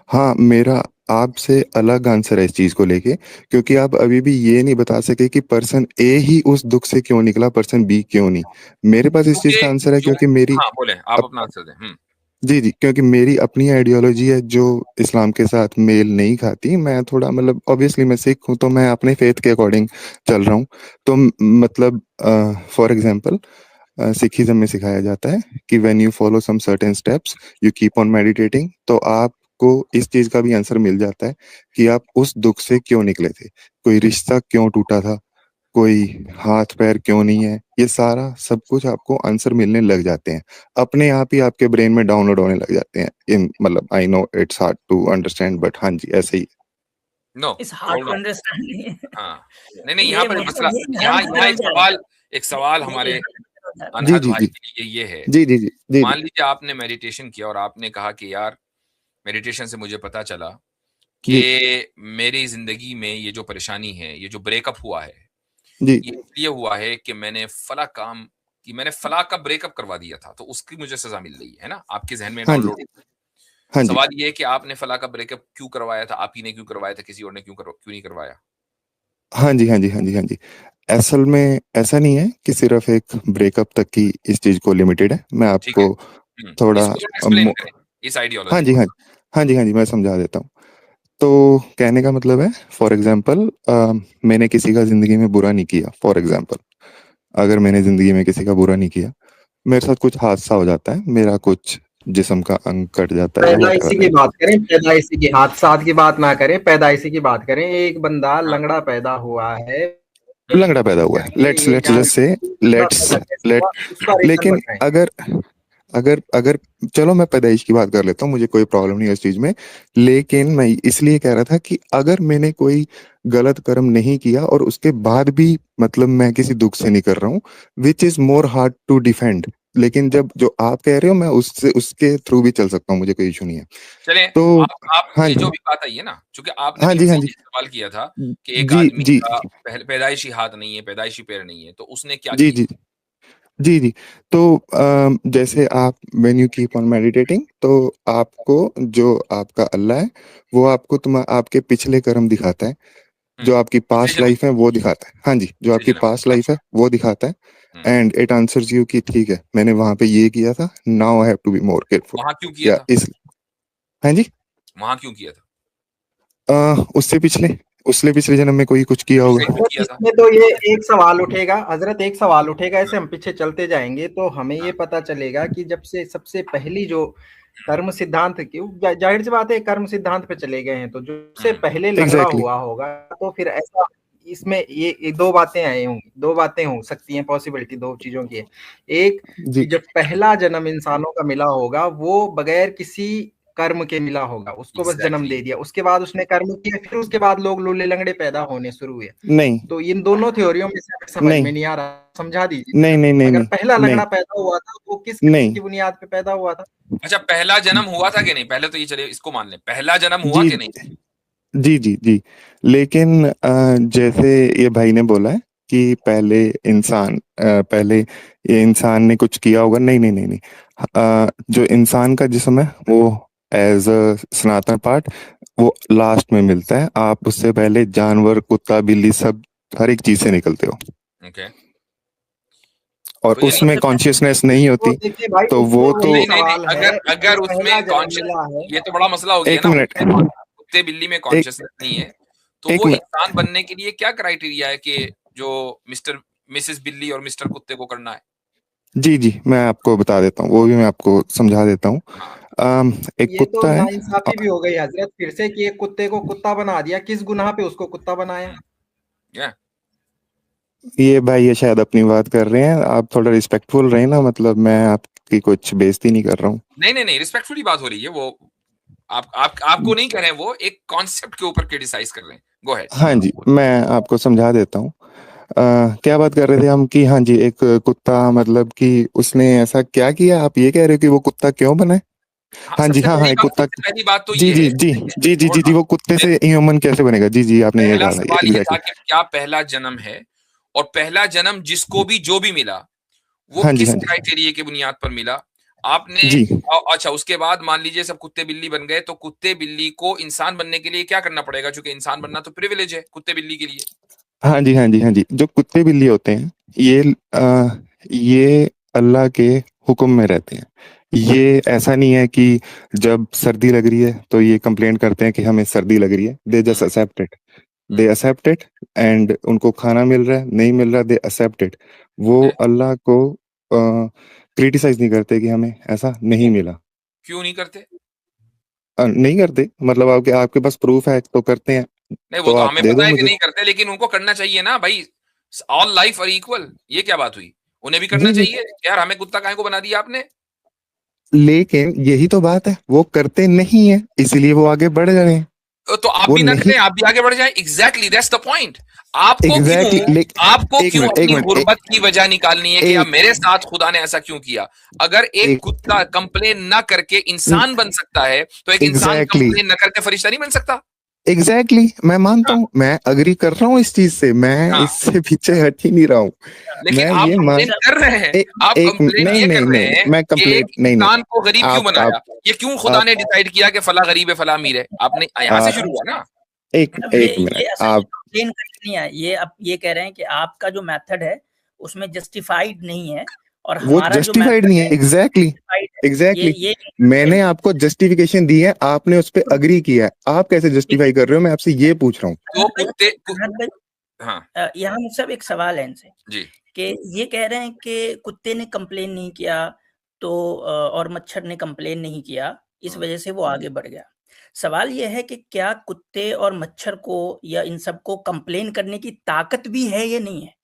हाँ, मेरा आपसे अलग आंसर है इस चीज़ को लेके, क्योंकि आप अभी भी ये नहीं बता सके कि पर्सन ए ही उस दुःख से क्यों निकला, पर्सन बी क्यों नहीं। मेरे पास इस चीज़ क्योंकि का आंसर है जो क्योंकि मेरी हाँ, बोलें, आप अप अपना आंसर दें। हुँ। जी, जी, क्योंकि मेरी अपनी आइडियोलॉजी है जो इस्लाम के साथ मेल नहीं खाती। मैं थोड़ा मतलब ऑब्वियसली मैं सिख हूँ, तो मैं अपने फ़ेथ के अकॉर्डिंग चल रहा हूँ। तो मतलब फॉर एग्ज़ाम्पल सिखिज़्म में सिखाया जाता है कि when you follow some certain steps, you keep on meditating, तो आपको इस चीज़ का भी आंसर मिल जाता है कि आप उस दुःख से क्यों निकले थे? कोई रिश्ता क्यों टूटा था? कोई हाथ-पैर क्यों नहीं है? ये सारा सब कुछ आपको आंसर मिलने लग जाते हैं। अपने आप ही आपके ब्रेन में डाउनलोड होने लग जाते हैं। इन मतलब I know it's hard to understand but हाँ जी, ऐसे ही। No, it's hard hold to on. Understand नहीं है। हाँ। नहीं, यहाँ ये पर मतलब मसला ये यहाँ इल्हाम की यहाँ तरफ जा रहा है। एक सवाल ये हमारे इल्हाम की तरफ जा रहा है। जी, अनहद जी, भाई जी। के लिए ये है, जी, जी, जी। जी, मान जी। लीजिए आपने मेडिटेशन किया और आपने कहा कि यार मेडिटेशन से मुझे पता चला जी, कि मेरी ज़िंदगी में ये जो परेशानी है, ये जो ब्रेकअप हुआ है, जी। ये इसलिए हुआ है कि मैंने फलाँ का ब्रेकअप करवा दिया था, तो उसकी मुझे सज़ा मिल रही है ना? आपके ज़हन में हाँ जी। डाउनलोड हाँ जी। सवाल ये है कि आपने फलाँ का ब्रेकअप क्यों करवाया था? आप ही ने क्यों करवाया था? किसी और ने क्यों नहीं करवाया? हाँ जी, हाँ जी, हाँ जी, हाँ जी। असल में ऐसा नहीं है कि सिर्फ़ एक ब्रेकअप तक ही इस चीज़ को लिमिटेड है। मैं ठीक है। आपको हुँ, थोड़ा इसको ज़रा एक्सप्लेन मो करें, इस हाँ आइडियोलॉजी जी, को। हाँ जी। हाँ जी, हाँ जी, मैं समझा देता हूँ। तो कहने का मतलब है फॉर एग्ज़ाम्पल मैंने किसी का ज़िंदगी में बुरा नहीं किया, फॉर एग्ज़ाम्पल अगर मैंने ज़िंदगी में किसी का बुरा नहीं किया, मेरे साथ कुछ हादसा हो जाता है, मेरा कुछ जिस्म का अंग कट जाता है, पैदाइशी व्हाटएवर की है। बात करें, पैदाइशी की, हादसात की बात ना करें, पैदाइशी की बात करें। एक बंदा हाँ। लंगड़ा पैदा हुआ है, हुँ। लंगड़ा पैदा हुआ है। करेंगे लेट्स ये लेट्स जान जस्ट से लंगड़ा लेट्स पैदा कैसे लेट हुआ, उसका रीजन लेकिन बताएं। अगर अगर अगर चलो मैं पैदाइश की बात कर लेता हूँ, मुझे कोई प्रॉब्लम नहीं है इस चीज़ में। लेकिन मैं इसलिए कह रहा था कि अगर मैंने कोई गलत कर्म नहीं किया और उसके बाद भी मतलब मैं किसी दुःख से नहीं कर रहा हूँ, which is more hard to defend. लेकिन जब जो आप कह रहे हो मैं उससे उसके थ्रू भी चल सकता हूँ, मुझे कोई इश्यू नहीं है। चलें, तो आप हाँ ये जी। जो भी बात आई है ना, चूँकि आपने हाँ भी जी, हाँ हमसे जी। ये सवाल किया था कि एक जी, आदमी जी। का पैदाइशी हाथ नहीं है, पैदाइशी पैर नहीं है, तो उसने क्या जी, किया? जी। जी, जी। तो जैसे आप when you keep on meditating तो आपको जो आपका अल्लाह है, वो आपको आपके पिछले कर्म दिखाता है। हुँ, जो आपकी पिछले पास्ट जन्म लाइफ़ है वो दिखाता है। हाँ जी, जो पिछले आपकी जन्म पास्ट लाइफ़ है वो दिखाता है। एंड इट आंसर्स यू कि ठीक है, मैंने वहां पे ये किया था, now I have to be more careful. वहां क्यों किया या था? इस हाँ जी, वहां क्यों किया था? उससे पिछले जन्म में कोई कुछ किया होगा। क्यों किया था? इसमें तो ये एक सवाल उठेगा हजरत, एक सवाल उठेगा, ऐसे हम पीछे चलते जाएंगे तो हमें ये पता चलेगा कि जब से सबसे पहली जो कर्म सिद्धांत की, जाहिर सी बात है कर्म सिद्धांत पे चले गए हैं, तो जो से पहले लंगड़ा Exactly. हुआ होगा, तो फिर ऐसा इसमें ये दो बातें आई होंगी, दो बातें हो सकती हैं, पॉसिबिलिटी दो चीजों की है। एक जी कि जब पहला जन्म इंसानों का मिला होगा वो बगैर किसी कर्म के मिला होगा, उसको बस जन्म Exactly. दे दिया, उसके बाद उसने कर्म किया, फिर उसके बाद लोग लूले लंगड़े पैदा होने शुरू हुए। नहीं तो इन दोनों थ्योरियों में से हमें समझ नहीं में नहीं आ रहा, समझा दीजिए। नहीं नहीं नहीं अगर नहीं पहला लंगड़ा नहीं पैदा हुआ था वो किस नहीं की बुनियाद पे पैदा हुआ था? अच्छा, पहला जन्म हुआ था कि नहीं? पहले तो ये चलिए इसको मान लें, पहला जन्म हुआ जी कि नहीं? जी जी जी, लेकिन जैसे ये भाई ने बोला है कि पहले ये इंसान ने कुछ किया होगा, नहीं नहीं नहीं नहीं। जो इंसान का जिस्म है वो एज अ सनातन पार्ट वो लास्ट में मिलता है। आप उससे पहले जानवर, कुत्ता, बिल्ली, सब हर एक चीज से निकलते हो, ओके। और तो ये उसमें कॉन्शियसनेस नहीं होती। देखिए भाई, तो वो उसमें तो वही नहीं नहीं, सवाल है, अगर पहला उसमें जन्म कॉन्शियस, मिला है। ये तो बड़ा मसला हो गया एक ना, मिनट, कुत्ते बिल्ली में कॉन्शियसनेस नहीं है, तो एक वो मिनट। इंसान बनने के लिए क्या क्राइटेरिया है कि जो मिस्टर मिसेस बिल्ली और मिस्टर कुत्ते को करना है? जी जी, मैं आपको बता देता हूँ, वो भी मैं आपको समझा देता हूँ। एक ये तो कुत्ता है, नाइंसाफी भी हो गई हजरत फिर से कि एक कुत्ते को कुत्ता बना दिया, किस गुनाह पे उसको कुत्ता बनाया? क्या? ये भाई ये शायद अपनी बात कर रहे हैं, आप थोड़ा रिस्पेक्टफुल रहे ना, मतलब मैं आपकी कुछ बेइज्जती नहीं कर रहा हूँ। नहीं नहीं नहीं, रिस्पेक्टफुली बात हो रही है, वो आपको नहीं कह रहे हैं, वो एक कॉन्सेप्ट के ऊपर क्रिटिसाइज कर रहे हैं। Go ahead. हाँ जी, मैं आपको समझा देता हूँ। क्या बात कर रहे थे हम कि हाँ जी, एक कुत्ता, मतलब कि उसने ऐसा क्या किया, आप ये कह रहे हो कि वो कुत्ता क्यों बना है? हाँ जी, सबसे हाँ हाँ, एक कुत्ता। सबसे पहली बात तो जी ये जी है, जी जी जी जी जी, वो कुत्ते से ह्यूमन कैसे बनेगा? जी जी, आपने ये पहला कहा था, सवाल ये था एग्जैक्टली। कि क्या पहला जन्म है, और पहला जन्म जिसको भी जो भी मिला वो हाँ जी, किस हाँ जी क्राइटेरिया की बुनियाद पर मिला? आपने जी। अच्छा, उसके बाद मान लीजिए सब कुत्ते बिल्ली बन गए, तो कुत्ते बिल्ली को इंसान बनने के लिए क्या करना पड़ेगा? क्योंकि इंसान बनना तो प्रिविलेज है कुत्ते बिल्ली के लिए। हाँ जी, हाँ जी, हाँ जी, जो कुत्ते बिल्ली होते हैं ये अल्लाह के हुक्म में रहते हैं। ये ऐसा नहीं है कि जब सर्दी लग रही है तो ये कंप्लेन करते हैं कि हमें सर्दी लग रही है। They just accept it, and उनको खाना मिल रहा है, नहीं मिल रहा, दे एक्सेप्ट इट। वो अल्लाह को क्रिटिसाइज नहीं करते कि हमें ऐसा नहीं मिला। क्यों नहीं करते? नहीं करते, मतलब आपके आपके पास प्रूफ है तो करते हैं। नहीं, वो तो तो आप हमें दे पता दो है कि मुझे। नहीं करते, लेकिन उनको करना चाहिए ना भाई। ऑल लाइफ आर इक्वल, ये क्या बात हुई? उन्हें भी करना जी जी, चाहिए यार, हमें कुत्ता काहे को बना दिया आपने? लेकिन यही तो बात है, वो करते नहीं है, इसीलिए वो आगे बढ़ रहे हैं। तो आप वो भी ना नहीं, करें, आप भी आगे बढ़ जाएं। Exactly that's the point. आपको एग्जैक्टली क्यों एक मिनट, अपनी गुर्बत की वजह निकालनी है कि यार एक मेरे साथ खुदा ने ऐसा क्यों किया? अगर एक एक कुत्ता कंप्लेन ना करके इंसान बन सकता है, तो एक इंसान एग्जैक्टली कंप्लेन ना करके फरिश्ता नहीं बन सकता? एग्जैक्टली, मैं मानता हाँ, हूँ, मैं अग्री कर रहा हूँ इस चीज से, मैं हाँ। इससे पीछे हट ही नहीं रहा हूँ। लेकिन मैं आप ये मान कंप्लेन कर रहे हैं, आप एक कंप्लेन नहीं ये नहीं कर रहे नहीं नहीं, हैं मैं कि एक कंप्लीट नहीं नहीं, इंसान को गरीब क्यों बनाया? ये क्यों खुदा आप ने डिसाइड किया कि फला गरीब है फला अमीर है? आपने यहाँ से आप शुरू हुआ ना। अब ये एक मिनट, असल में आप कंप्लेन करके नहीं है, ये अब ये कह रहे हैं कि आपका जो मेथड है उसमें जस्टिफाइड नहीं है, और वो हमारा जो जस्टिफाइड मेथड नहीं है है। एग्जैक्टली justified है। एग्जैक्टली, ये मैंने आपको जस्टिफिकेशन दी है, आपने उस पर अग्री किया है, आप कैसे जस्टिफाई कर रहे हो? मैं आपसे ये पूछ रहा हूँ। तो कुत्ते हाँ, यहाँ सब एक सवाल है इनसे जी, कि ये कह रहे हैं कि कुत्ते ने कंप्लेन नहीं किया तो और मच्छर ने कंप्लेन नहीं किया, इस वजह से वो आगे बढ़ गया। सवाल ये है कि क्या कुत्ते और मच्छर को या इन सबको कंप्लेन करने की ताकत भी है या नहीं है?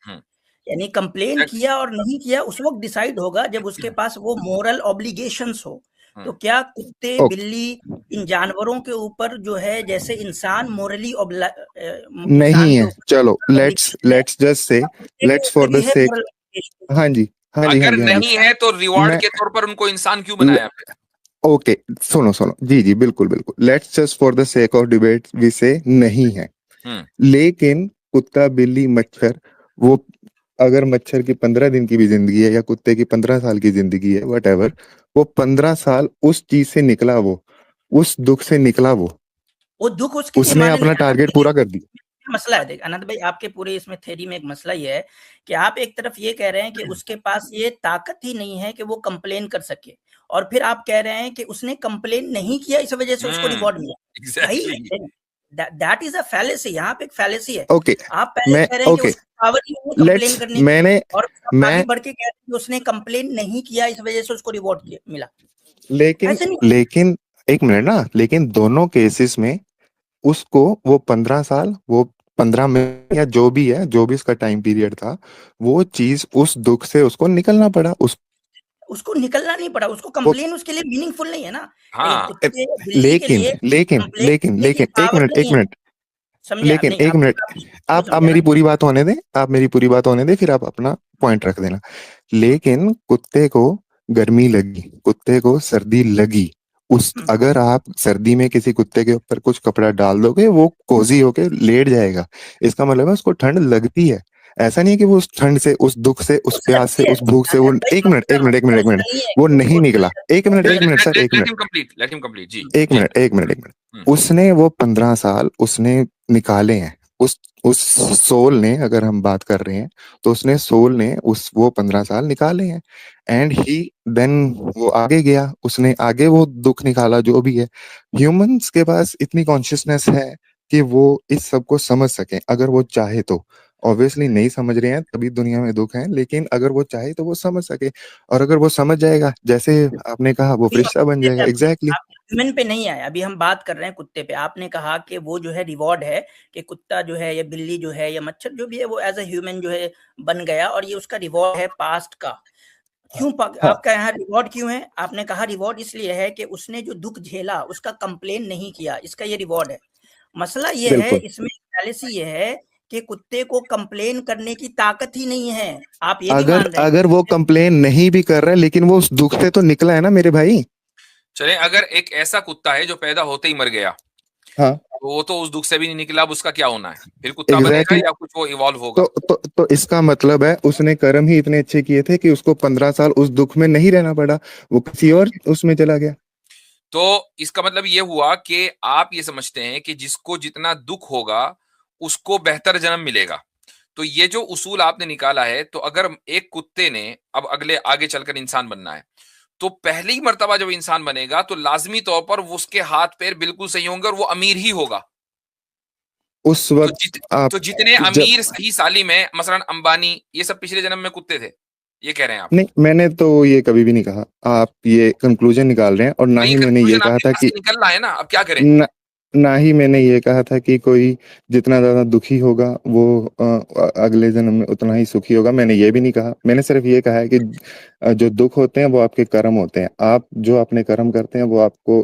यानी कंप्लेन किया और नहीं किया उस वक्त डिसाइड होगा जब उसके पास वो मोरल ऑब्लिगेशंस हो। तो क्या कुत्ते, बिल्ली, इन जानवरों के ऊपर जो है जैसे इंसान मोरली नहीं है, चलो let's just say, let's for the सेक, हाँ जी, हाँ जी, हाँ अगर जी, हाँ जी, नहीं है तो रिवॉर्ड मैं के तौर पर उनको इंसान क्यों बनाया? ओके, सुनो सुनो, जी जी, बिल्कुल बिल्कुल, let's just for the sake of debate we say नहीं है। लेकिन कुत्ता, बिल्ली, मच्छर, वो अगर मच्छर की 15 दिन की भी जिंदगी है या कुत्ते की 15 साल की जिंदगी है, वट एवर, वो 15 साल उस चीज से निकला, वो उस दुख से निकला, वो दुख उसके उसने अपना टारगेट पूरा कर दिया। मसला है, देख अनंत भाई, आपके पूरे इसमें थ्योरी में एक मसला ये है कि आप एक तरफ ये कह रहे हैं कि उसके पास ये ताकत ही नहीं है कि वो कंप्लेन कर सके, और फिर आप कह रहे हैं कि उसने कंप्लेन नहीं किया इस वजह से उसको रिवॉर्ड मिला। भाई exactly that is a fallacy, यहाँ पे एक फैलेसी है। ओके आप पहले मैं कह रहे हैं कि ओके उसको पावर ही नहीं है कंप्लेन लेट्स करने की, मैंने और फिर आप आगे मैं बढ़ के कह रहे हैं कि उसने कंप्लेन नहीं किया इस वजह से उसको रिवॉर्ड मिला। लेकिन ऐसे नहीं। लेकिन एक मिनट ना, लेकिन दोनों केसेस में उसको वो 15 साल, वो 15 मिनट या जो भी है, जो भी उसका टाइम पीरियड था, वो चीज उस दुख से उसको निकलना पड़ा। उसको निकलना नहीं पड़ा, उसको वो कंप्लेन उसके लिए मीनिंगफुल नहीं है ना। हाँ कुत्ते या बिल्ली के लेकिन लिए लेकिन कंप्लेन लेकिन करने की लेकिन एक पावर मिनट नहीं है। समझे आप? लेकिन नहीं, एक मिनट, वो आप समझे ना। मेरी पूरी बात होने दें, आप मेरी पूरी बात होने दें, फिर आप अपना पॉइंट रख देना। लेकिन कुत्ते को गर्मी लगी, कुत्ते को सर्दी लगी, अगर आप सर्दी में किसी कुत्ते के ऊपर कुछ कपड़ा डाल दोगे, वो कोजी होके लेट जाएगा। इसका मतलब है उसको ठंड लगती है। ऐसा नहीं है कि वो उस ठंड से, उस दुख से, उस हो प्यास से, सकती है उस भूख से वो अनंत भाई, एक मिनट एक मिनट एक मिनट एक मिनट ऐसा एक मिनट नहीं है वो कि नहीं उसको निकला। एक मिनट एक मिनट सर, एक मिनट, लेट हिम कंप्लीट जी एक जी मिनट एक मिनट एक मिनट उसने वो 15 साल उसने निकाले हैं। उस सोल ने, अगर हम बात कर रहे हैं, तो उसने सोल ने वो 15 साल निकाले हैं। एंड ही देन वो आगे गया, उसने आगे वो दुख निकाला जो भी है। ह्यूमंस के पास इतनी कॉन्शियसनेस है कि वो इस सब को समझ सके, अगर वो चाहे तो। ऑब्वियसली नहीं समझ रहे हैं तभी दुनिया में दुख है, लेकिन अगर वो चाहे तो वो समझ सके। और अगर वो समझ जाएगा, जैसे आपने कहा, वो फरिश्ता बन जाएगा। एग्जैक्टली। आप ह्यूमन पे नहीं आए, अभी हम बात कर रहे हैं कुत्ते पे। आपने कहा कि वो जो है रिवॉर्ड है कि कुत्ता जो है या बिल्ली जो है या मच्छर जो भी है वो एज ए ह्यूमन जो है बन गया, और ये उसका रिवॉर्ड है पास्ट का। क्यों आपका यहाँ रिवॉर्ड क्यों है? आपने कहा रिवॉर्ड इसलिए है कि उसने जो दुख झेला उसका कंप्लेन नहीं किया, इसका ये रिवॉर्ड है। मसला ये है, बिल्कुल। इसमें फैलेसी ये है कि कुत्ते को कंप्लेन करने की ताकत ही नहीं है। आप ये भी अगर मान रहे हैं। अगर वो कंप्लेन नहीं भी कर रहा है, लेकिन वो उस दुख से तो निकला है ना मेरे भाई। चले, अगर एक ऐसा कुत्ता है जो पैदा होते ही मर गया, हाँ तो वो तो उस दुख से भी नहीं निकला, अब उसका क्या होना है? फिर कुत्ता बनेगा एग्जैक्टली या कुछ वो इवॉल्व तो, होगा? तो इसका मतलब है उसने कर्म ही इतने अच्छे किए थे कि उसको 15 साल उस दुख में नहीं रहना पड़ा, वो किसी और उसमें चला गया। तो इसका मतलब ये हुआ कि आप ये समझते हैं कि जिसको जितना दुख होगा उसको बेहतर जन्म मिलेगा। तो ये जो उसूल आपने निकाला है, तो अगर एक कुत्ते ने अब अगले आगे चलकर इंसान बनना है, तो पहली मर्तबा जब इंसान बनेगा तो लाजमी तौर पर उसके हाथ पैर बिल्कुल सही होंगे और वो अमीर ही होगा। उस तो वक्त आप तो जितने जब अमीर सही सालिम है, मसलन अंबानी, ये सब पिछले जन्म में कुत्ते थे, ये कह रहे हैं आप? नहीं, मैंने तो ये कभी भी नहीं कहा। आप ये कंक्लूजन निकाल रहे हैं, और ना भाई ही मैंने ये कंक्लूजन कहा आपके था पास कि से निकल रहा है ना, अब क्या करें? ना ही मैंने ये कहा था कि कोई जितना ज्यादा दुखी होगा वो अगले जन्म में उतना ही सुखी होगा। मैंने ये भी नहीं कहा। मैंने सिर्फ ये कहा है कि जो दुख होते हैं वो आपके कर्म होते हैं। आप जो अपने कर्म करते हैं वो आपको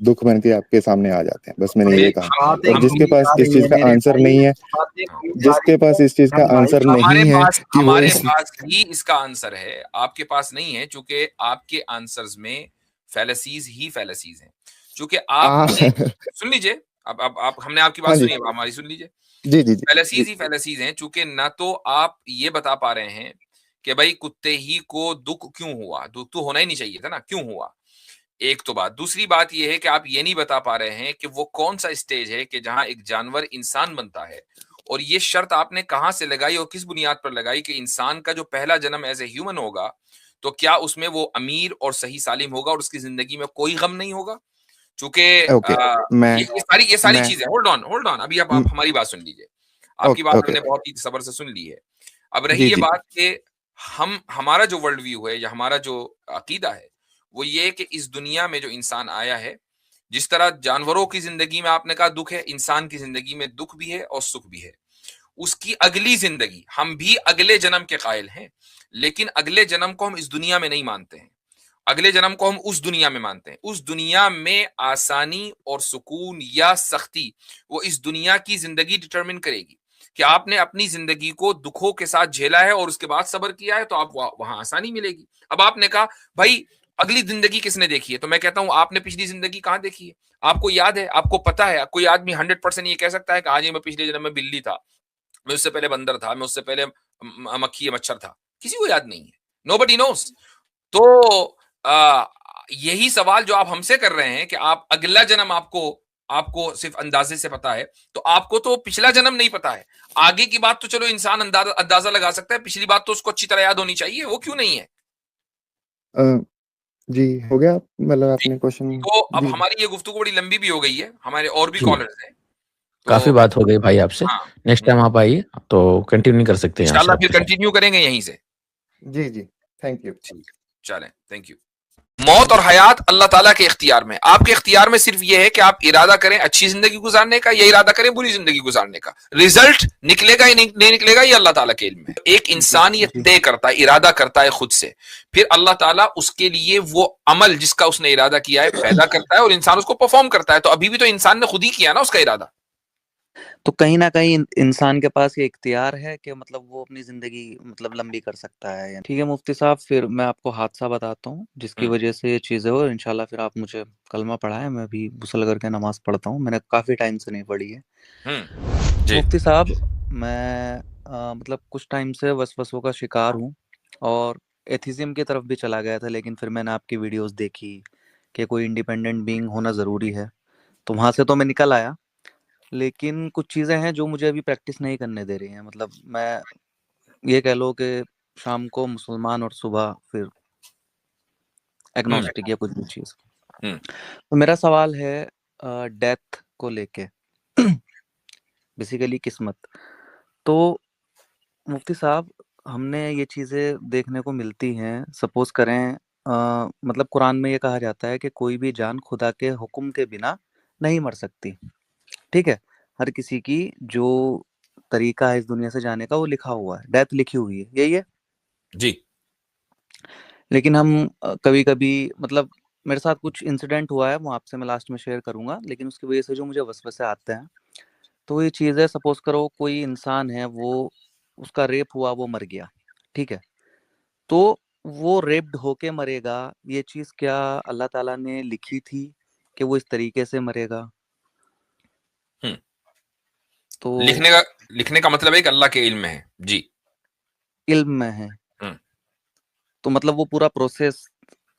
दुख बन के आपके सामने आ जाते हैं। बस मैंने भाई ये कहा। बातें और जिसके खूब पास सारी इस चीज है का मेरे आंसर भाई, नहीं है, बातें खूब जिसके सारी पास है इस चीज का अनंत भाई। आंसर नहीं है कि वो हमारे पास ही इसका आंसर है, आपके पास नहीं है, क्योंकि आपके आंसर्स में फैलेसीज ही फैलेसीज हैं। क्योंकि आपने सुन लीजिए, अब आप हमने आपकी बात हाँ जी सुनी, अब हमारी सुन लीजिए। जी जी जी फैलेसीज जी ही फैलेसीज हैं, चूंकि ना तो आप ये बता पा रहे हैं कि भाई कुत्ते ही को दुख क्यों हुआ, दुख तो होना ही नहीं चाहिए था ना, क्यों हुआ? एक तो बात, दूसरी बात यह है कि आप ये नहीं बता पा रहे हैं कि वो कौन सा स्टेज है कि जहां एक जानवर इंसान बनता है, और ये शर्त आपने कहां से लगाई और किस बुनियाद पर लगाई कि इंसान का जो पहला जन्म एज ए ह्यूमन होगा, तो क्या उसमें वो अमीर और सही सालिम होगा और उसकी जिंदगी में कोई गम नहीं होगा? चूंकि ओके मैं ये सारी मैं चीजें, होल्ड ऑन, अभी आप हमारी बात सुन लीजिए। आपकी ओके बात ओके हमने बहुत ही सब्र से सुन ली है। अब रही जी ये जी बात कि हमारा जो वर्ल्ड व्यू है या हमारा जो अकीदा है, वो ये कि इस दुनिया में जो इंसान आया है, जिस तरह जानवरों की जिंदगी में आपने कहा दुख है, इंसान की जिंदगी में दुख भी है और सुख भी है। उसकी अगली जिंदगी, हम भी अगले जन्म के कायल हैं, लेकिन अगले जन्म को हम इस दुनिया में नहीं मानते हैं। अगले जन्म को हम उस दुनिया में मानते हैं। उस दुनिया में आसानी और सुकून या सख्ती, वो इस दुनिया की जिंदगी डिटरमिन करेगी कि आपने अपनी जिंदगी को दुखों के साथ झेला है और उसके बाद सब्र किया है, तो आप वहां आसानी मिलेगी। अब आपने कहा भाई अगली जिंदगी किसने देखी है, तो मैं कहता हूं आपने पिछली जिंदगी कहां देखी है? आपको याद है, आपको पता है? कोई आदमी 100% ये कह सकता है कि आज मैं पिछले जन्म में बिल्ली था, मैं उससे पहले बंदर था, मैं उससे पहले मक्खी या मच्छर था? किसी को याद नहीं है। Nobody nose. तो यही सवाल जो आप हमसे कर रहे हैं कि आप अगला जन्म आपको आपको सिर्फ अंदाजे से पता है, तो आपको तो पिछला जन्म नहीं पता है। आगे की बात तो चलो इंसान अंदाजा लगा सकता है, पिछली बात तो उसको अच्छी तरह याद होनी चाहिए, वो क्यों नहीं है? जी, हो गया मतलब ठीक। आपने क्वेश्चन? तो अब जी। हमारी ये गुफ्तगू बड़ी लंबी भी हो गई है, हमारे और भी जी, कॉलर्स हैं, काफ़ी तो बात हो गई भाई आपसे। हाँ, नेक्स्ट टाइम आप आइए तो कंटिन्यू कर सकते हैं यहाँ से इंशाल्लाह फिर आपके साथ। कंटिन्यू करेंगे यहीं से। जी, जी। Thank you. ठीक, चलें, थैंक यू। मौत और हयात अल्लाह ताला के इख्तियार में, आपके इख्तियार में सिर्फ ये है कि आप इरादा करें अच्छी जिंदगी गुजारने का या इरादा करें बुरी जिंदगी गुजारने का। रिजल्ट निकलेगा या नहीं निकलेगा ये अल्लाह ताला के इल्म में। एक इंसान ये तय करता है, इरादा करता है खुद से, फिर अल्लाह ताला उसके लिए वो अमल जिसका उसने इरादा किया है पैदा करता है और इंसान उसको परफॉर्म करता है। तो अभी भी तो इंसान ने खुद ही किया ना उसका इरादा। तो कहीं न कहीं इंसान के पास ये इख्तियार है कि मतलब वो अपनी ज़िंदगी मतलब लंबी कर सकता है या ठीक है मुफ्ती साहब, फिर मैं आपको हादसा बताता हूँ जिसकी वजह से ये चीज़ें हो, इंशाल्लाह फिर आप मुझे कलमा पढ़ाएँ, मैं भी गुस्ल करके नमाज़ पढ़ता हूँ, मैंने काफ़ी टाइम से नहीं पढ़ी है। जी। मुफ्ती साहब, मैं मतलब कुछ टाइम से वसवसों का शिकार हूँ और एथिज़्म की तरफ भी चला गया था, लेकिन फिर मैंने आपकी वीडियोज़ देखी कि कोई इंडिपेंडेंट बीइंग होना ज़रूरी है, तो वहाँ से तो मैं निकल आया। लेकिन कुछ चीज़ें हैं जो मुझे अभी प्रैक्टिस नहीं करने दे रही हैं। मतलब मैं ये कह लो कि शाम को मुसलमान और सुबह फिर एग्नोस्टिक या कुछ भी चीज़। तो मेरा सवाल है डेथ को लेके बेसिकली किस्मत। तो मुफ्ती साहब, हमने ये चीज़ें देखने को मिलती हैं, सपोज़ करें मतलब कुरान में ये कहा जाता है कि कोई भी जान खुदा के हुक्म के बिना नहीं मर सकती, ठीक है? हर किसी की जो तरीका है इस दुनिया से जाने का वो लिखा हुआ है, डेथ लिखी हुई है, यही है? जी। लेकिन हम कभी-कभी मतलब मेरे साथ कुछ इंसिडेंट हुआ है, वो आपसे मैं लास्ट में शेयर करूँगा, लेकिन उसकी वजह से जो मुझे वसवसे आते हैं, तो ये चीज़ है, सपोज़ करो कोई इंसान है, वो उसका रेप हुआ, वो मर गया, ठीक है? तो वो रेप्ड होके मरेगा, ये चीज़ क्या अल्लाह ताला ने लिखी थी कि वो इस तरीके से मरेगा? तो लिखने का मतलब है कि अल्लाह के इल्म में है। जी। इल्म में है। तो मतलब वो पूरा प्रोसेस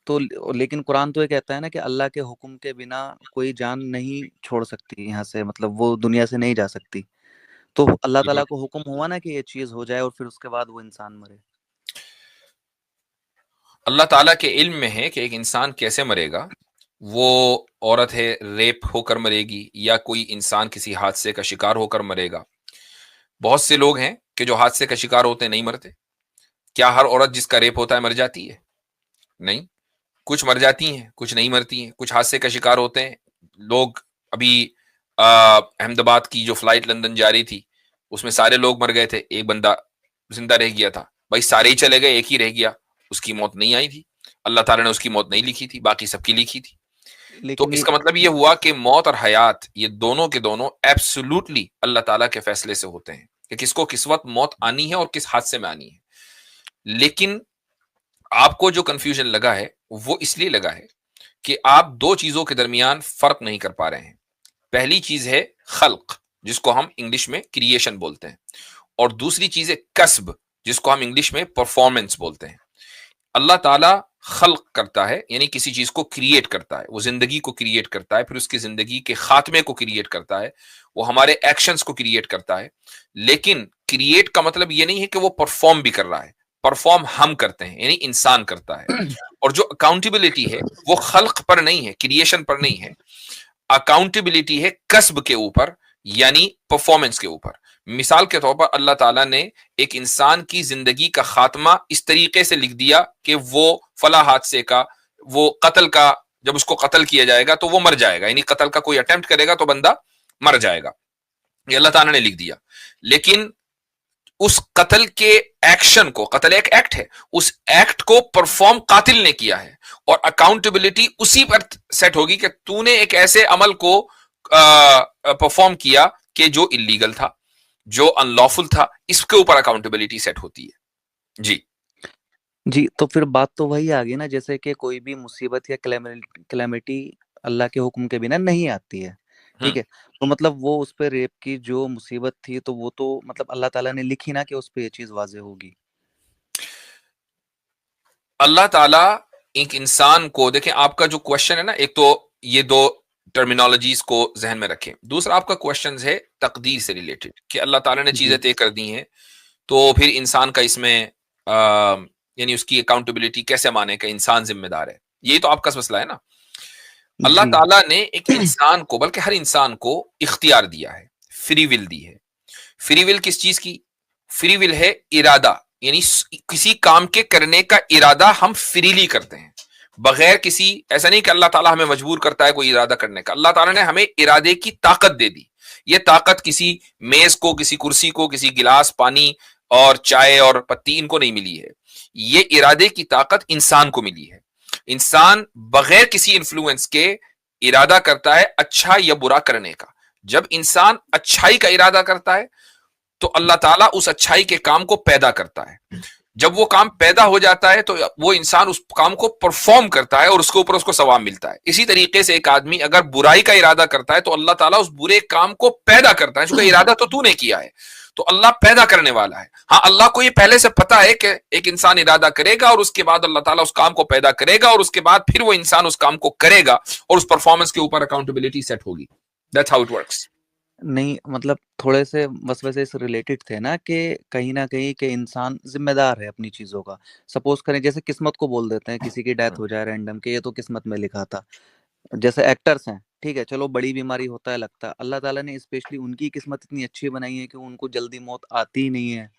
तो लेकिन कुरान तो ये कहता है ना कि अल्लाह के हुक्म के बिना कोई जान नहीं छोड़ सकती यहाँ से, मतलब वो दुनिया से नहीं जा सकती। तो अल्लाह ताला को हुक्म हुआ ना कि ये चीज़ हो जाए और फिर उसके बाद वो इंसान मरे। अल्लाह ताला के इल्म में है कि एक इंसान कैसे मरेगा। वो औरत है रेप होकर मरेगी या कोई इंसान किसी हादसे का शिकार होकर मरेगा। बहुत से लोग हैं कि जो हादसे का शिकार होते नहीं मरते। क्या हर औरत जिसका रेप होता है मर जाती है? नहीं, कुछ मर जाती हैं, कुछ नहीं मरती हैं, कुछ हादसे का शिकार होते हैं लोग। अभी अहमदाबाद की जो फ्लाइट लंदन जा रही थी उसमें सारे लोग मर गए थे, एक बंदा जिंदा रह गया था। भाई सारे ही चले गए, एक ही रह गया, उसकी मौत नहीं आई थी, अल्लाह ताला ने उसकी मौत नहीं लिखी थी, बाकी सबकी लिखी थी। तो लेकिन इसका मतलब ये हुआ कि मौत और हयात ये दोनों के दोनों एब्सोल्युटली अल्लाह ताला के फैसले से होते हैं कि किसको किस वक्त मौत आनी है और किस हादसे में आनी है। लेकिन आपको जो कंफ्यूजन लगा है वो इसलिए लगा है कि आप दो चीजों के दरमियान फर्क नहीं कर पा रहे हैं। पहली चीज है खल्क, जिसको हम इंग्लिश में क्रिएशन बोलते हैं, और दूसरी चीज है कस्ब, जिसको हम इंग्लिश में परफॉर्मेंस बोलते हैं। अल्लाह ताला खल्क करता है, यानी किसी चीज को क्रिएट करता है, वो जिंदगी को क्रिएट करता है, फिर उसकी जिंदगी के खात्मे को क्रिएट करता है, वो हमारे एक्शंस को क्रिएट करता है। लेकिन क्रिएट का मतलब ये नहीं है कि वो परफॉर्म भी कर रहा है, परफॉर्म हम करते हैं, यानी इंसान करता है। और जो अकाउंटेबिलिटी है वो खल्क पर नहीं है, क्रिएशन पर नहीं है, अकाउंटेबिलिटी है कस्ब के ऊपर, यानी परफॉर्मेंस के ऊपर। मिसाल के तौर पर अल्लाह ताला ने एक इंसान की जिंदगी का खात्मा इस तरीके से लिख दिया कि वो फला हादसे का, वो कत्ल का, जब उसको कत्ल किया जाएगा तो वो मर जाएगा, यानी कत्ल का कोई अटेम्प्ट करेगा तो बंदा मर जाएगा, ये अल्लाह ताला ने लिख दिया। लेकिन उस कत्ल के एक्शन को, कत्ल एक एक्ट है, उस एक्ट को परफॉर्म कातिल ने किया है, और अकाउंटेबिलिटी उसी पर सेट होगी कि तूने एक ऐसे अमल को परफॉर्म किया कि जो इलीगल था, जो अनलॉफुल था, इसके ऊपर अकाउंटेबिलिटी सेट होती है। जी जी, तो फिर बात तो वही आ गई ना, जैसे कि कोई भी मुसीबत या कैलेमिटी अल्लाह के हुक्म के बिना नहीं आती है, ठीक है? तो मतलब वो उस पे रेप की जो मुसीबत थी, तो वो तो मतलब अल्लाह ताला ने लिखी ना कि उस पे ये चीज़ वाज़िह होगी। अल्लाह ताला एक इंसान को, देखें आपका जो क्वेश्चन है ना, एक तो ये दो टर्मिनोलॉजीज को जहन में रखें। दूसरा आपका क्वेश्चन है तकदीर से रिलेटेड कि अल्लाह ताला ने जी चीजें तय कर दी हैं, तो फिर इंसान का इसमें यानी उसकी अकाउंटेबिलिटी कैसे माने कि इंसान जिम्मेदार है। ये तो आपका मसला है ना। अल्लाह जी ताला ने एक इंसान को, बल्कि हर इंसान को इख्तियार दिया है, फ्री विल दी है। फ्री विल किस चीज की? फ्री विल है इरादा, यानी किसी काम के करने का इरादा हम फ्रीली करते हैं बगैर किसी, ऐसा नहीं कि अल्लाह ताला हमें मजबूर करता है कोई इरादा करने का। अल्लाह ताला ने हमें इरादे की ताकत दे दी। ये ताकत किसी मेज को, किसी कुर्सी को, किसी गिलास पानी और चाय और पत्ती इनको नहीं मिली है। ये इरादे की ताकत इंसान को मिली है। इंसान बगैर किसी इन्फ्लुएंस के इरादा करता है अच्छा या बुरा करने का। जब इंसान अच्छाई का इरादा करता है तो अल्लाह ताला उस अच्छाई के काम को पैदा करता है। जब वो काम पैदा हो जाता है तो वो इंसान उस काम को परफॉर्म करता है और उसके ऊपर उसको सवाब मिलता है। इसी तरीके से एक आदमी अगर बुराई का इरादा करता है तो अल्लाह ताला उस बुरे काम को पैदा करता है, क्योंकि इरादा तो तूने किया है, तो अल्लाह पैदा करने वाला है। हाँ, अल्लाह को ये पहले से पता है कि एक इंसान इरादा करेगा और उसके बाद अल्लाह ताला उस काम को पैदा करेगा और उसके बाद फिर वो इंसान उस काम को करेगा और उस परफॉर्मेंस के ऊपर अकाउंटेबिलिटी सेट होगी। That's how it works. नहीं, मतलब थोड़े से वसवसे से रिलेटेड थे ना कि कहीं ना कहीं के इंसान जिम्मेदार है अपनी चीजों का। सपोज करें जैसे किस्मत को बोल देते हैं, किसी की डेथ हो जाए रैंडम के, ये तो किस्मत में लिखा था। जैसे एक्टर्स हैं, ठीक है, चलो बड़ी बीमारी होता है लगता है, अल्लाह ताला ने स्पेशली उनकी किस्मत इतनी अच्छी बनाई है कि उनको जल्दी मौत आती ही नहीं है।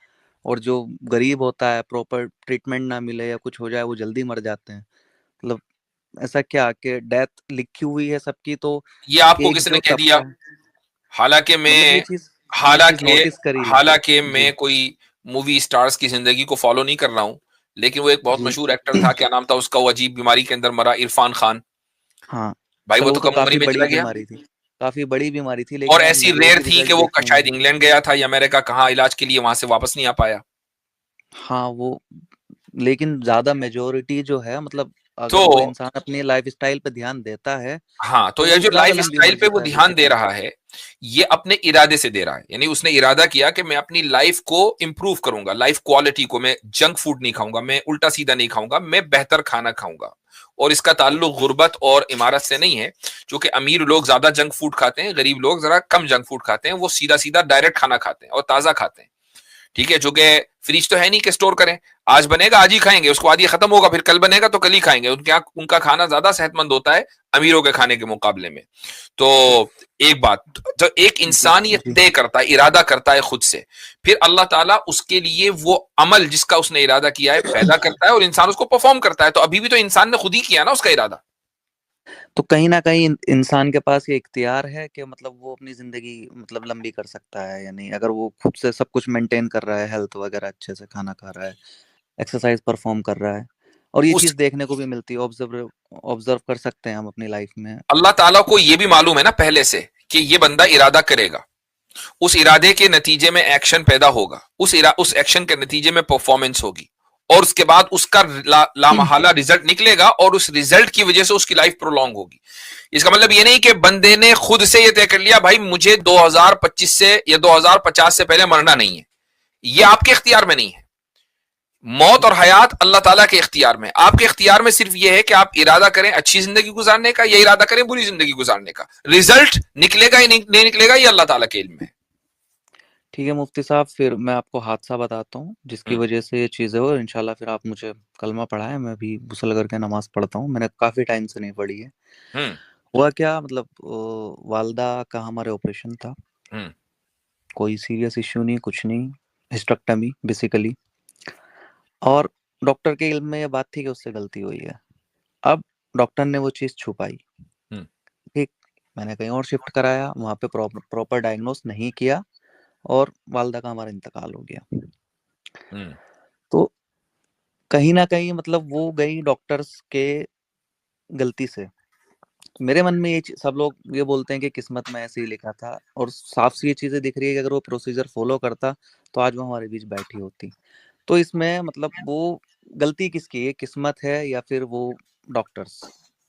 और जो गरीब होता है, प्रॉपर ट्रीटमेंट ना मिले या कुछ हो जाए, वो जल्दी मर जाते हैं। मतलब ऐसा क्या कि डेथ लिखी हुई है सबकी, तो ये आपको एक किसने जो कह दिया? तबका है, हालांकि मतलब ये मैं चीज हालांकि नोटिस करी है। हालांकि जी मैं कोई मूवी स्टार्स की जिंदगी को फॉलो नहीं कर रहा हूं, लेकिन वो एक बहुत जी मशहूर एक्टर था, क्या नाम था उसका, वो अजीब बीमारी के अंदर मरा, इरफान खान। हाँ, भाई चलो वो वो तो तो कम उम्र काफी में बड़ी चला गया बीमारी थी, काफी बड़ी बीमारी थी, और लेकिन आप ऐसी रेयर मेजोरिटी थी कि रिजल्ट वो देखेंगे। शायद इंग्लैंड गया था या अमेरिका, कहाँ इलाज के लिए, वहां से वापस नहीं आ पाया। हाँ वो, लेकिन ज्यादा मेजोरिटी जो है, मतलब तो अगर कोई इंसान अपनी लाइफ स्टाइल पे ध्यान देता है हाँ, तो तो ये वो जो ज्यादा लाइफ लंबी स्टाइल मर पे वो जाता है ध्यान दे बेसिकली। रहा है, ये अपने इरादे से दे रहा है। यानी उसने इरादा किया कि मैं अपनी लाइफ को इंप्रूव करूंगा, लाइफ क्वालिटी को, मैं जंक फूड नहीं खाऊंगा, मैं उल्टा सीधा नहीं खाऊंगा, मैं बेहतर खाना खाऊंगा। और इसका ताल्लुक गुर्बत और इमारत से नहीं है, क्योंकि अमीर लोग ज्यादा जंक फूड खाते हैं, गरीब लोग जरा कम जंक फूड खाते हैं, वो सीधा सीधा डायरेक्ट खाना खाते हैं और ताजा खाते हैं। ठीक है, जो कि फ्रिज तो है नहीं कि स्टोर करें, आज बनेगा आज ही खाएंगे, उसको बाद ये खत्म होगा, फिर कल बनेगा तो कल ही खाएंगे। उनका खाना ज्यादा सेहतमंद होता है अमीरों के खाने के मुकाबले में। तो एक बात, जो एक इंसान ये जी तय करता है, इरादा करता है खुद से, फिर अल्लाह ताला उसके लिए वो अमल जिसका उसने इरादा किया है पैदा करता है और इंसान उसको परफॉर्म करता है। तो अभी भी तो इंसान ने खुद ही किया ना उसका इरादा। तो कहीं ना कहीं इंसान के पास ये इख्तियार है कि मतलब वो अपनी जिंदगी मतलब लंबी कर सकता है या नहीं, अगर वो खुद से सब कुछ मेंटेन कर रहा है, हेल्थ वगैरह अच्छे से खाना खा रहा है, एक्सरसाइज परफॉर्म कर रहा है। और ये उस चीज देखने को भी मिलती है, ऑब्जर्व ऑब्जर्व कर सकते हैं हम अपनी लाइफ में। अल्लाह ताला को ये भी मालूम है ना पहले से कि ये बंदा इरादा करेगा, उस इरादे के नतीजे में एक्शन पैदा होगा, उस एक्शन के नतीजे में परफॉर्मेंस होगी और उसके बाद उसका लामहला रिजल्ट निकलेगा और उस रिजल्ट की वजह से उसकी लाइफ प्रोलॉन्ग होगी। इसका मतलब ये नहीं कि बंदे ने खुद से ये तय कर लिया भाई मुझे 2025 से या 2050 से पहले मरना नहीं है। ये आपके इख्तियार में नहीं है। मौत और हयात अल्लाह ताला के इख्तियार में, आपके इख्तियार में सिर्फ यह है कि आप इरादा करें अच्छी जिंदगी गुजारने का या इरादा करें बुरी जिंदगी गुजारने का। रिजल्ट निकलेगा या नहीं निकलेगा ये अल्लाह ताला के इल्म में है। ठीक है मुफ्ती साहब, फिर मैं आपको हादसा बताता हूँ जिसकी वजह से ये चीज़ें हो। इंशाल्लाह फिर आप मुझे कलमा पढ़ाएं, मैं भी गुस्ल करके नमाज पढ़ता हूँ, मैंने काफ़ी टाइम से नहीं पढ़ी है। हुआ क्या, मतलब वालदा का हमारे ऑपरेशन था, कोई सीरियस इश्यू नहीं, कुछ नहीं, हिस्टेक्टमी बेसिकली। और डॉक्टर के इल्म में ये बात थी कि उससे गलती हुई है। अब डॉक्टर ने वो चीज़ छुपाई, ठीक, मैंने कहीं और शिफ्ट कराया, वहाँ पे प्रॉपर डायग्नोस नहीं किया और वालदा का हमारा इंतकाल हो गया। तो कहीं ना कहीं मतलब वो गई डॉक्टर्स के गलती से। मेरे मन में ये सब लोग ये बोलते हैं कि किस्मत में ऐसे ही लिखा था, और साफ सी ये चीजें दिख रही है कि अगर वो प्रोसीजर फॉलो करता तो आज वो हमारे बीच बैठी होती। तो इसमें मतलब वो गलती किसकी है, किस्मत है या फिर वो डॉक्टर्स?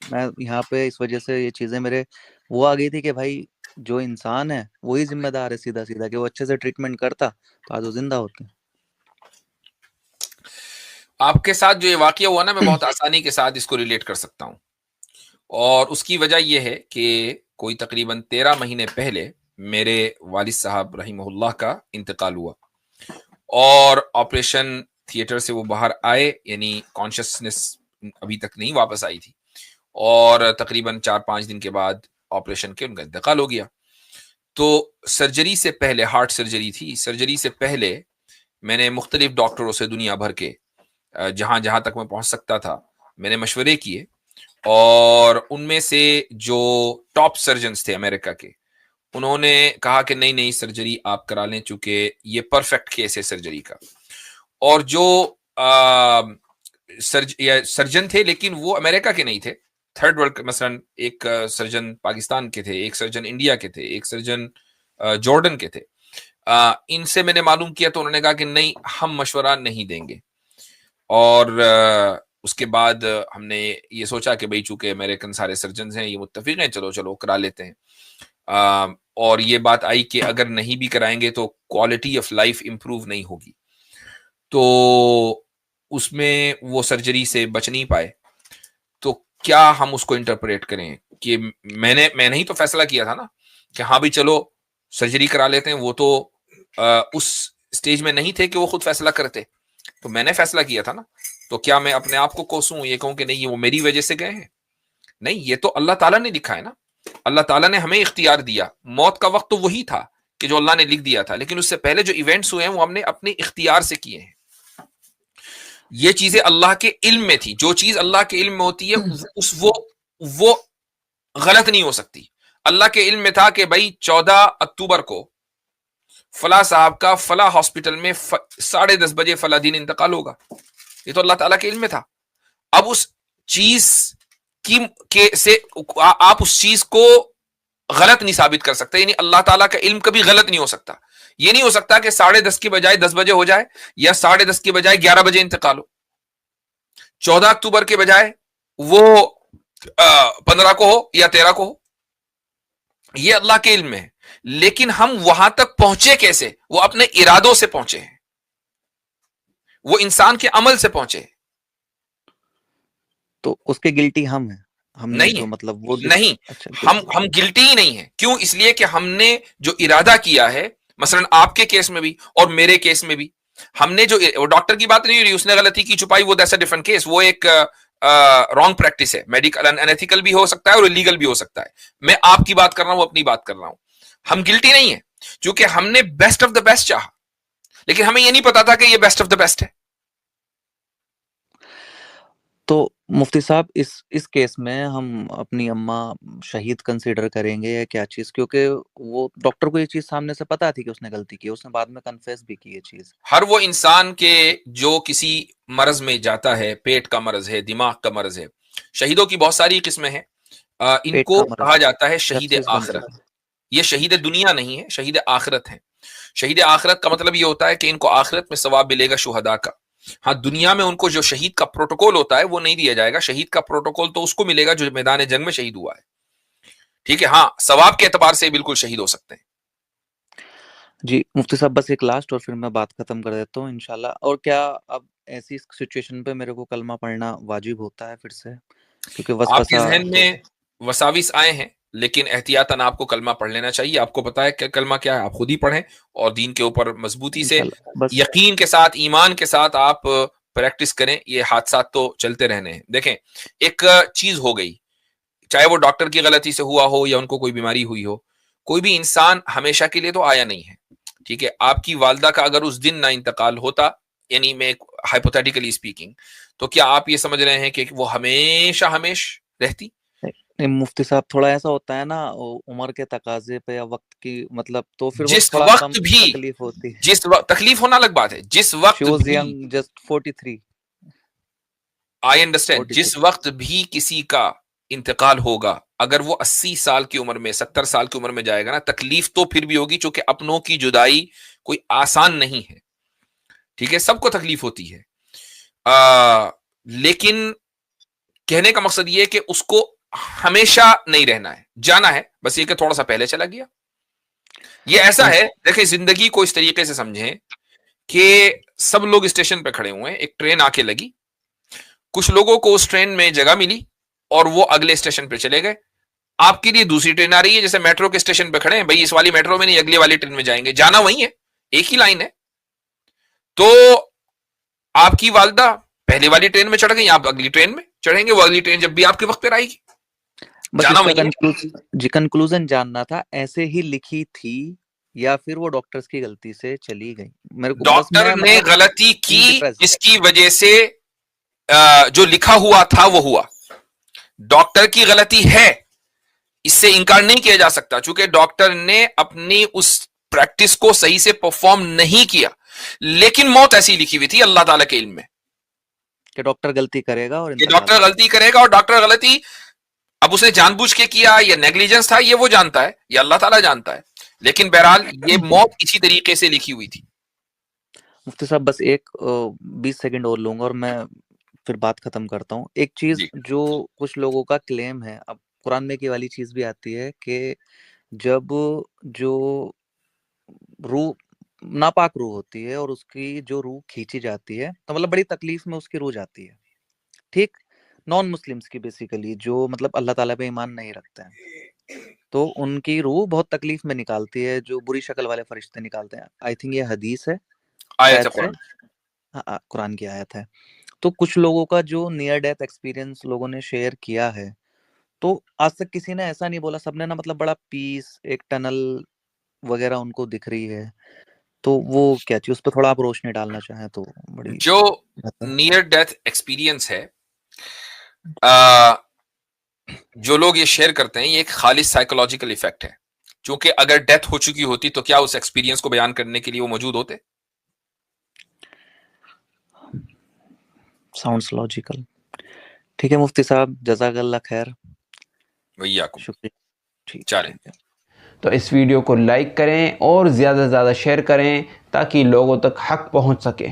मैं यहाँ पे इस वजह से ये चीजें मेरे वो आ गई थी कि भाई जो इंसान है वही जिम्मेदार है सीधा सीधा, कि वो अच्छे से ट्रीटमेंट करता तो आज वो जिंदा होते। आपके साथ जो ये वाकया हुआ ना, मैं बहुत आसानी के साथ इसको रिलेट कर सकता हूं, और उसकी वजह यह है कि कोई तकरीबन 13 महीने पहले मेरे वालिद साहब रहीमहुल्लाह का इंतकाल हुआ और ऑपरेशन थिएटर से वो बाहर आए, यानी कॉन्शियसनेस अभी तक नहीं वापस आई थी, और तकरीबन 4-5 दिन के बाद ऑपरेशन के उनका इंतकाल हो गया। तो सर्जरी से पहले, हार्ट सर्जरी थी, सर्जरी से पहले मैंने मुख्तलिफ डॉक्टरों से दुनिया भर के जहां जहां तक मैं पहुंच सकता था मैंने मशवरे किए, और उनमें से जो टॉप सर्जन्स थे अमेरिका के, उन्होंने कहा कि नहीं नहीं सर्जरी आप करा लें, चूंकि ये परफेक्ट केस है सर्जरी का। और जो सर्जन थे, लेकिन वो अमेरिका के नहीं थे, थर्ड वर्ल्ड, मसलन एक सर्जन पाकिस्तान के थे, एक सर्जन इंडिया के थे, एक सर्जन जॉर्डन के थे, इनसे मैंने मालूम किया तो उन्होंने कहा कि नहीं, हम मशवरा नहीं देंगे। और उसके बाद हमने ये सोचा कि भाई चूंकि अमेरिकन सारे सर्जन हैं, ये मुत्तफिक हैं, चलो चलो करा लेते हैं। और ये बात आई कि अगर नहीं भी कराएंगे तो क्वालिटी ऑफ लाइफ इंप्रूव नहीं होगी, तो उसमें वो सर्जरी से बच नहीं पाए। तो क्या हम उसको इंटरप्रेट करें कि मैंने ही तो फैसला किया था ना कि हाँ भाई चलो सर्जरी करा लेते हैं। वो तो उस स्टेज में नहीं थे कि वो खुद फैसला करते, तो मैंने फैसला किया था ना। तो क्या मैं अपने आप को कोसूं, ये कहूं कि नहीं वो मेरी वजह से गए हैं? नहीं, ये तो अल्लाह ताला ने लिखा है ना। अल्लाह ताला ने हमें इख्तियार दिया, मौत का वक्त तो वही था कि जो अल्लाह ने लिख दिया था, लेकिन उससे पहले जो इवेंट्स हुए हैं वो हमने अपने इख्तियार से किए हैं। ये चीजें अल्लाह के इल्म में थी। जो चीज अल्लाह के इल्म में होती है वो गलत नहीं हो सकती। अल्लाह के इल्म में था कि भाई 14 अक्टूबर को फला साहब का फला हॉस्पिटल में 10:30 बजे फला दिन इंतकाल होगा। ये तो अल्लाह ताला के इल्म में था। अब उस चीज आप उस चीज को गलत नहीं साबित कर सकते, यानी अल्लाह ताला का इल्म कभी गलत नहीं हो सकता। ये नहीं हो सकता कि 10:30 की बजाय 10 बजे हो जाए, या 10:30 की बजाय 11 बजे इंतकाल हो। 14 अक्टूबर के बजाय वो 15 को हो या 13 को हो, ये अल्लाह के इल्म में है। लेकिन हम वहां तक पहुंचे कैसे? वो अपने इरादों से पहुंचे हैं, वो इंसान के अमल से पहुंचे। तो उसके गिल्टी हम हैं, हमने नहीं जो है, मतलब वो नहीं, अच्छा हम गिल्टी ही नहीं है। क्यों? इसलिए कि हमने जो इरादा किया है, मसलन आपके केस में भी और मेरे केस में भी, हमने जो, वो डॉक्टर की बात नहीं हो रही, उसने गलती की छुपाई, वो दैट्स अ डिफरेंट केस, वो एक रॉन्ग प्रैक्टिस है, मेडिकल अनएथिकल भी हो सकता है और इलीगल भी हो सकता है। मैं आपकी बात कर रहा हूं, अपनी बात कर रहा हूं। हम गिल्टी नहीं है, क्योंकि हमने बेस्ट ऑफ द बेस्ट चाहा, लेकिन हमें यह नहीं पता था कि ये बेस्ट ऑफ द बेस्ट है। तो मुफ्ती साहब इस केस में हम अपनी अम्मा शहीद कंसीडर करेंगे या क्या चीज? क्योंकि वो डॉक्टर को ये चीज सामने से पता थी कि उसने गलती की, उसने बाद में कन्फेस भी की ये चीज। हर वो इंसान के जो किसी मर्ज में जाता है, पेट का मर्ज है, दिमाग का मर्ज है, शहीदों की बहुत सारी किस्में हैं। इनको कहा जाता है शहीद आखिरत। ये शहीद दुनिया नहीं है, शहीद आखिरत है। शहीद आखिरत का मतलब ये होता है कि इनको आखिरत में सवाब मिलेगा शुहदा का। हाँ, दुनिया में उनको जो शहीद का प्रोटोकॉल होता है वो नहीं दिया जाएगा। शहीद का प्रोटोकॉल तो उसको मिलेगा जो मैदान जंग में शहीद हुआ है, ठीक है। हाँ, सवाब के एतबार से बिल्कुल शहीद हो सकते हैं। जी मुफ्ती साहब, बस एक लास्ट और फिर मैं बात खत्म कर देता हूँ इंशाल्लाह। और क्या अब ऐसी सिचुएशन पे मेरे को कलमा पढ़ना वाजिब होता है फिर से? क्योंकि आपके वसवसा जहन में वसाविस आए हैं, लेकिन एहतियातन आपको कलमा पढ़ लेना चाहिए। आपको पता है कि कलमा क्या है, आप खुद ही पढ़ें और दीन के ऊपर मजबूती से, यकीन के साथ, ईमान के साथ आप प्रैक्टिस करें। ये हादसात तो चलते रहने हैं। देखें, एक चीज हो गई, चाहे वो डॉक्टर की गलती से हुआ हो या उनको कोई बीमारी हुई हो, कोई भी इंसान हमेशा के लिए तो आया नहीं है, ठीक है। आपकी वालदा का अगर उस दिन ना इंतकाल होता, यानी मैं हाइपोथेटिकली स्पीकिंग, तो क्या आप ये समझ रहे हैं कि वो हमेशा रहती? नहीं मुफ्ती साहब, थोड़ा ऐसा होता है ना उम्र के तकाजे पे या वक्त की, मतलब तो फिर जिस थोड़ा वक्त कम भी तकलीफ होती है। जिस वक्त तकलीफ होना अलग बात है, जिस वक्त भी, यंग, जस्ट 43। आई अंडरस्टैंड, जिस वक्त भी किसी का इंतकाल होगा, अगर वो 80 साल की उम्र में, 70 साल की उम्र में जाएगा ना, तकलीफ तो फिर भी होगी, क्योंकि अपनों की जुदाई कोई आसान नहीं है, ठीक है। सबको तकलीफ होती है। लेकिन कहने का मकसद ये है कि उसको हमेशा नहीं रहना है, जाना है, बस ये कि थोड़ा सा पहले चला गया। ये ऐसा है, देखिए, जिंदगी को इस तरीके से समझें कि सब लोग स्टेशन पे खड़े हुए हैं, एक ट्रेन आके लगी, कुछ लोगों को उस ट्रेन में जगह मिली और वो अगले स्टेशन पे चले गए, आपके लिए दूसरी ट्रेन आ रही है, जैसे मेट्रो के स्टेशन पे खड़े हैं, भाई इस वाली मेट्रो में नहीं अगली वाली ट्रेन में जाएंगे, जाना वही है, एक ही लाइन है। तो आपकी वालदा पहली वाली ट्रेन में चढ़ गई, आप अगली ट्रेन में चढ़ेंगे, वो अगली ट्रेन जब भी आपके वक्त पर आएगी, बस जाना इसका वही है। कंक्लूजन जानना था, ऐसे ही लिखी थी या फिर वो डॉक्टर्स की गलती से चली गई? मेरे को बस डॉक्टर मैं ने मतलब गलती की, impressed। जिसकी वजह से जो लिखा हुआ था वो हुआ। डॉक्टर की गलती है, इससे इनकार नहीं किया जा सकता, चूंकि डॉक्टर ने अपनी उस प्रैक्टिस को सही से परफॉर्म नहीं किया, लेकिन मौत ऐसी लिखी हुई थी अल्लाह ताला के इल्म में कि डॉक्टर गलती करेगा और कि इंतकाल डॉक्टर गलती करेगा, और डॉक्टर गलती अब उसने जानबूझ के किया या नेग्लिजेंस था, ये वो जानता है, ये अल्लाह ताला जानता है, लेकिन बहरहाल ये मौत इसी तरीके से लिखी हुई थी। मुफ्ती साहब बस एक 20 सेकंड और लूंगा और मैं फिर बात खत्म करता हूँ। एक चीज जी। जो कुछ लोगों का क्लेम है, अब कुरान में की वाली चीज भी आती है कि जब जो रूह नापाक रूह होती है और उसकी जो रूह खींची जाती है, तो मतलब बड़ी तकलीफ में उसकी रूह जाती है, ठीक, नॉन मुस्लिम्स की बेसिकली, जो मतलब अल्लाह ताला पे ईमान नहीं रखते हैं, तो उनकी रूह बहुत तकलीफ में निकालती है, जो बुरी शक्ल वाले फरिश्ते निकालते हैं। आई थिंक ये हदीस है आयत शायद है कुरान। से, हाँ कुरान की आयत है। तो कुछ लोगों का जो नियर डेथ एक्सपीरियंस लोगों ने शेयर किया है, तो आज तक किसी ने ऐसा नहीं बोला, सबने ना मतलब बड़ा पीस, एक टनल वगैरह उनको दिख रही है, तो वो क्या चीज, उस पर थोड़ा आप रोशनी डालना चाहें तो बड़ी जो बेहतर। नियर डेथ एक्सपीरियंस है, जो लोग ये शेयर करते हैं, ये एक खालिस साइकोलॉजिकल इफेक्ट है, क्योंकि अगर डेथ हो चुकी होती तो क्या उस एक्सपीरियंस को बयान करने के लिए वो मौजूद होते? Sounds logical. ठीक है मुफ्ती साहब, जज़ाकल्लाह खैर, वैयाकुम। शुक्रिया। ठीक चलें। ठीक है। तो इस वीडियो को लाइक करें और ज़्यादा से ज़्यादा शेयर करें ताकि लोगों तक हक पहुंच सके।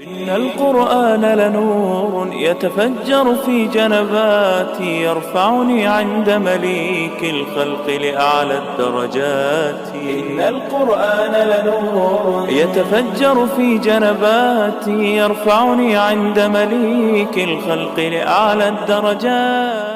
इन्नल क़ुरआन लनूर यतफज्जर फी जनबाती यरफ़उनी इंद मलीकिल ख़ल्क़ि लिअअला अद-दरजाती। इन्नल क़ुरआन लनूर यतफज्जर फी जनबाती यरफ़उनी इंद मलीकिल ख़ल्क़ि लिअअला अद-दरजाती।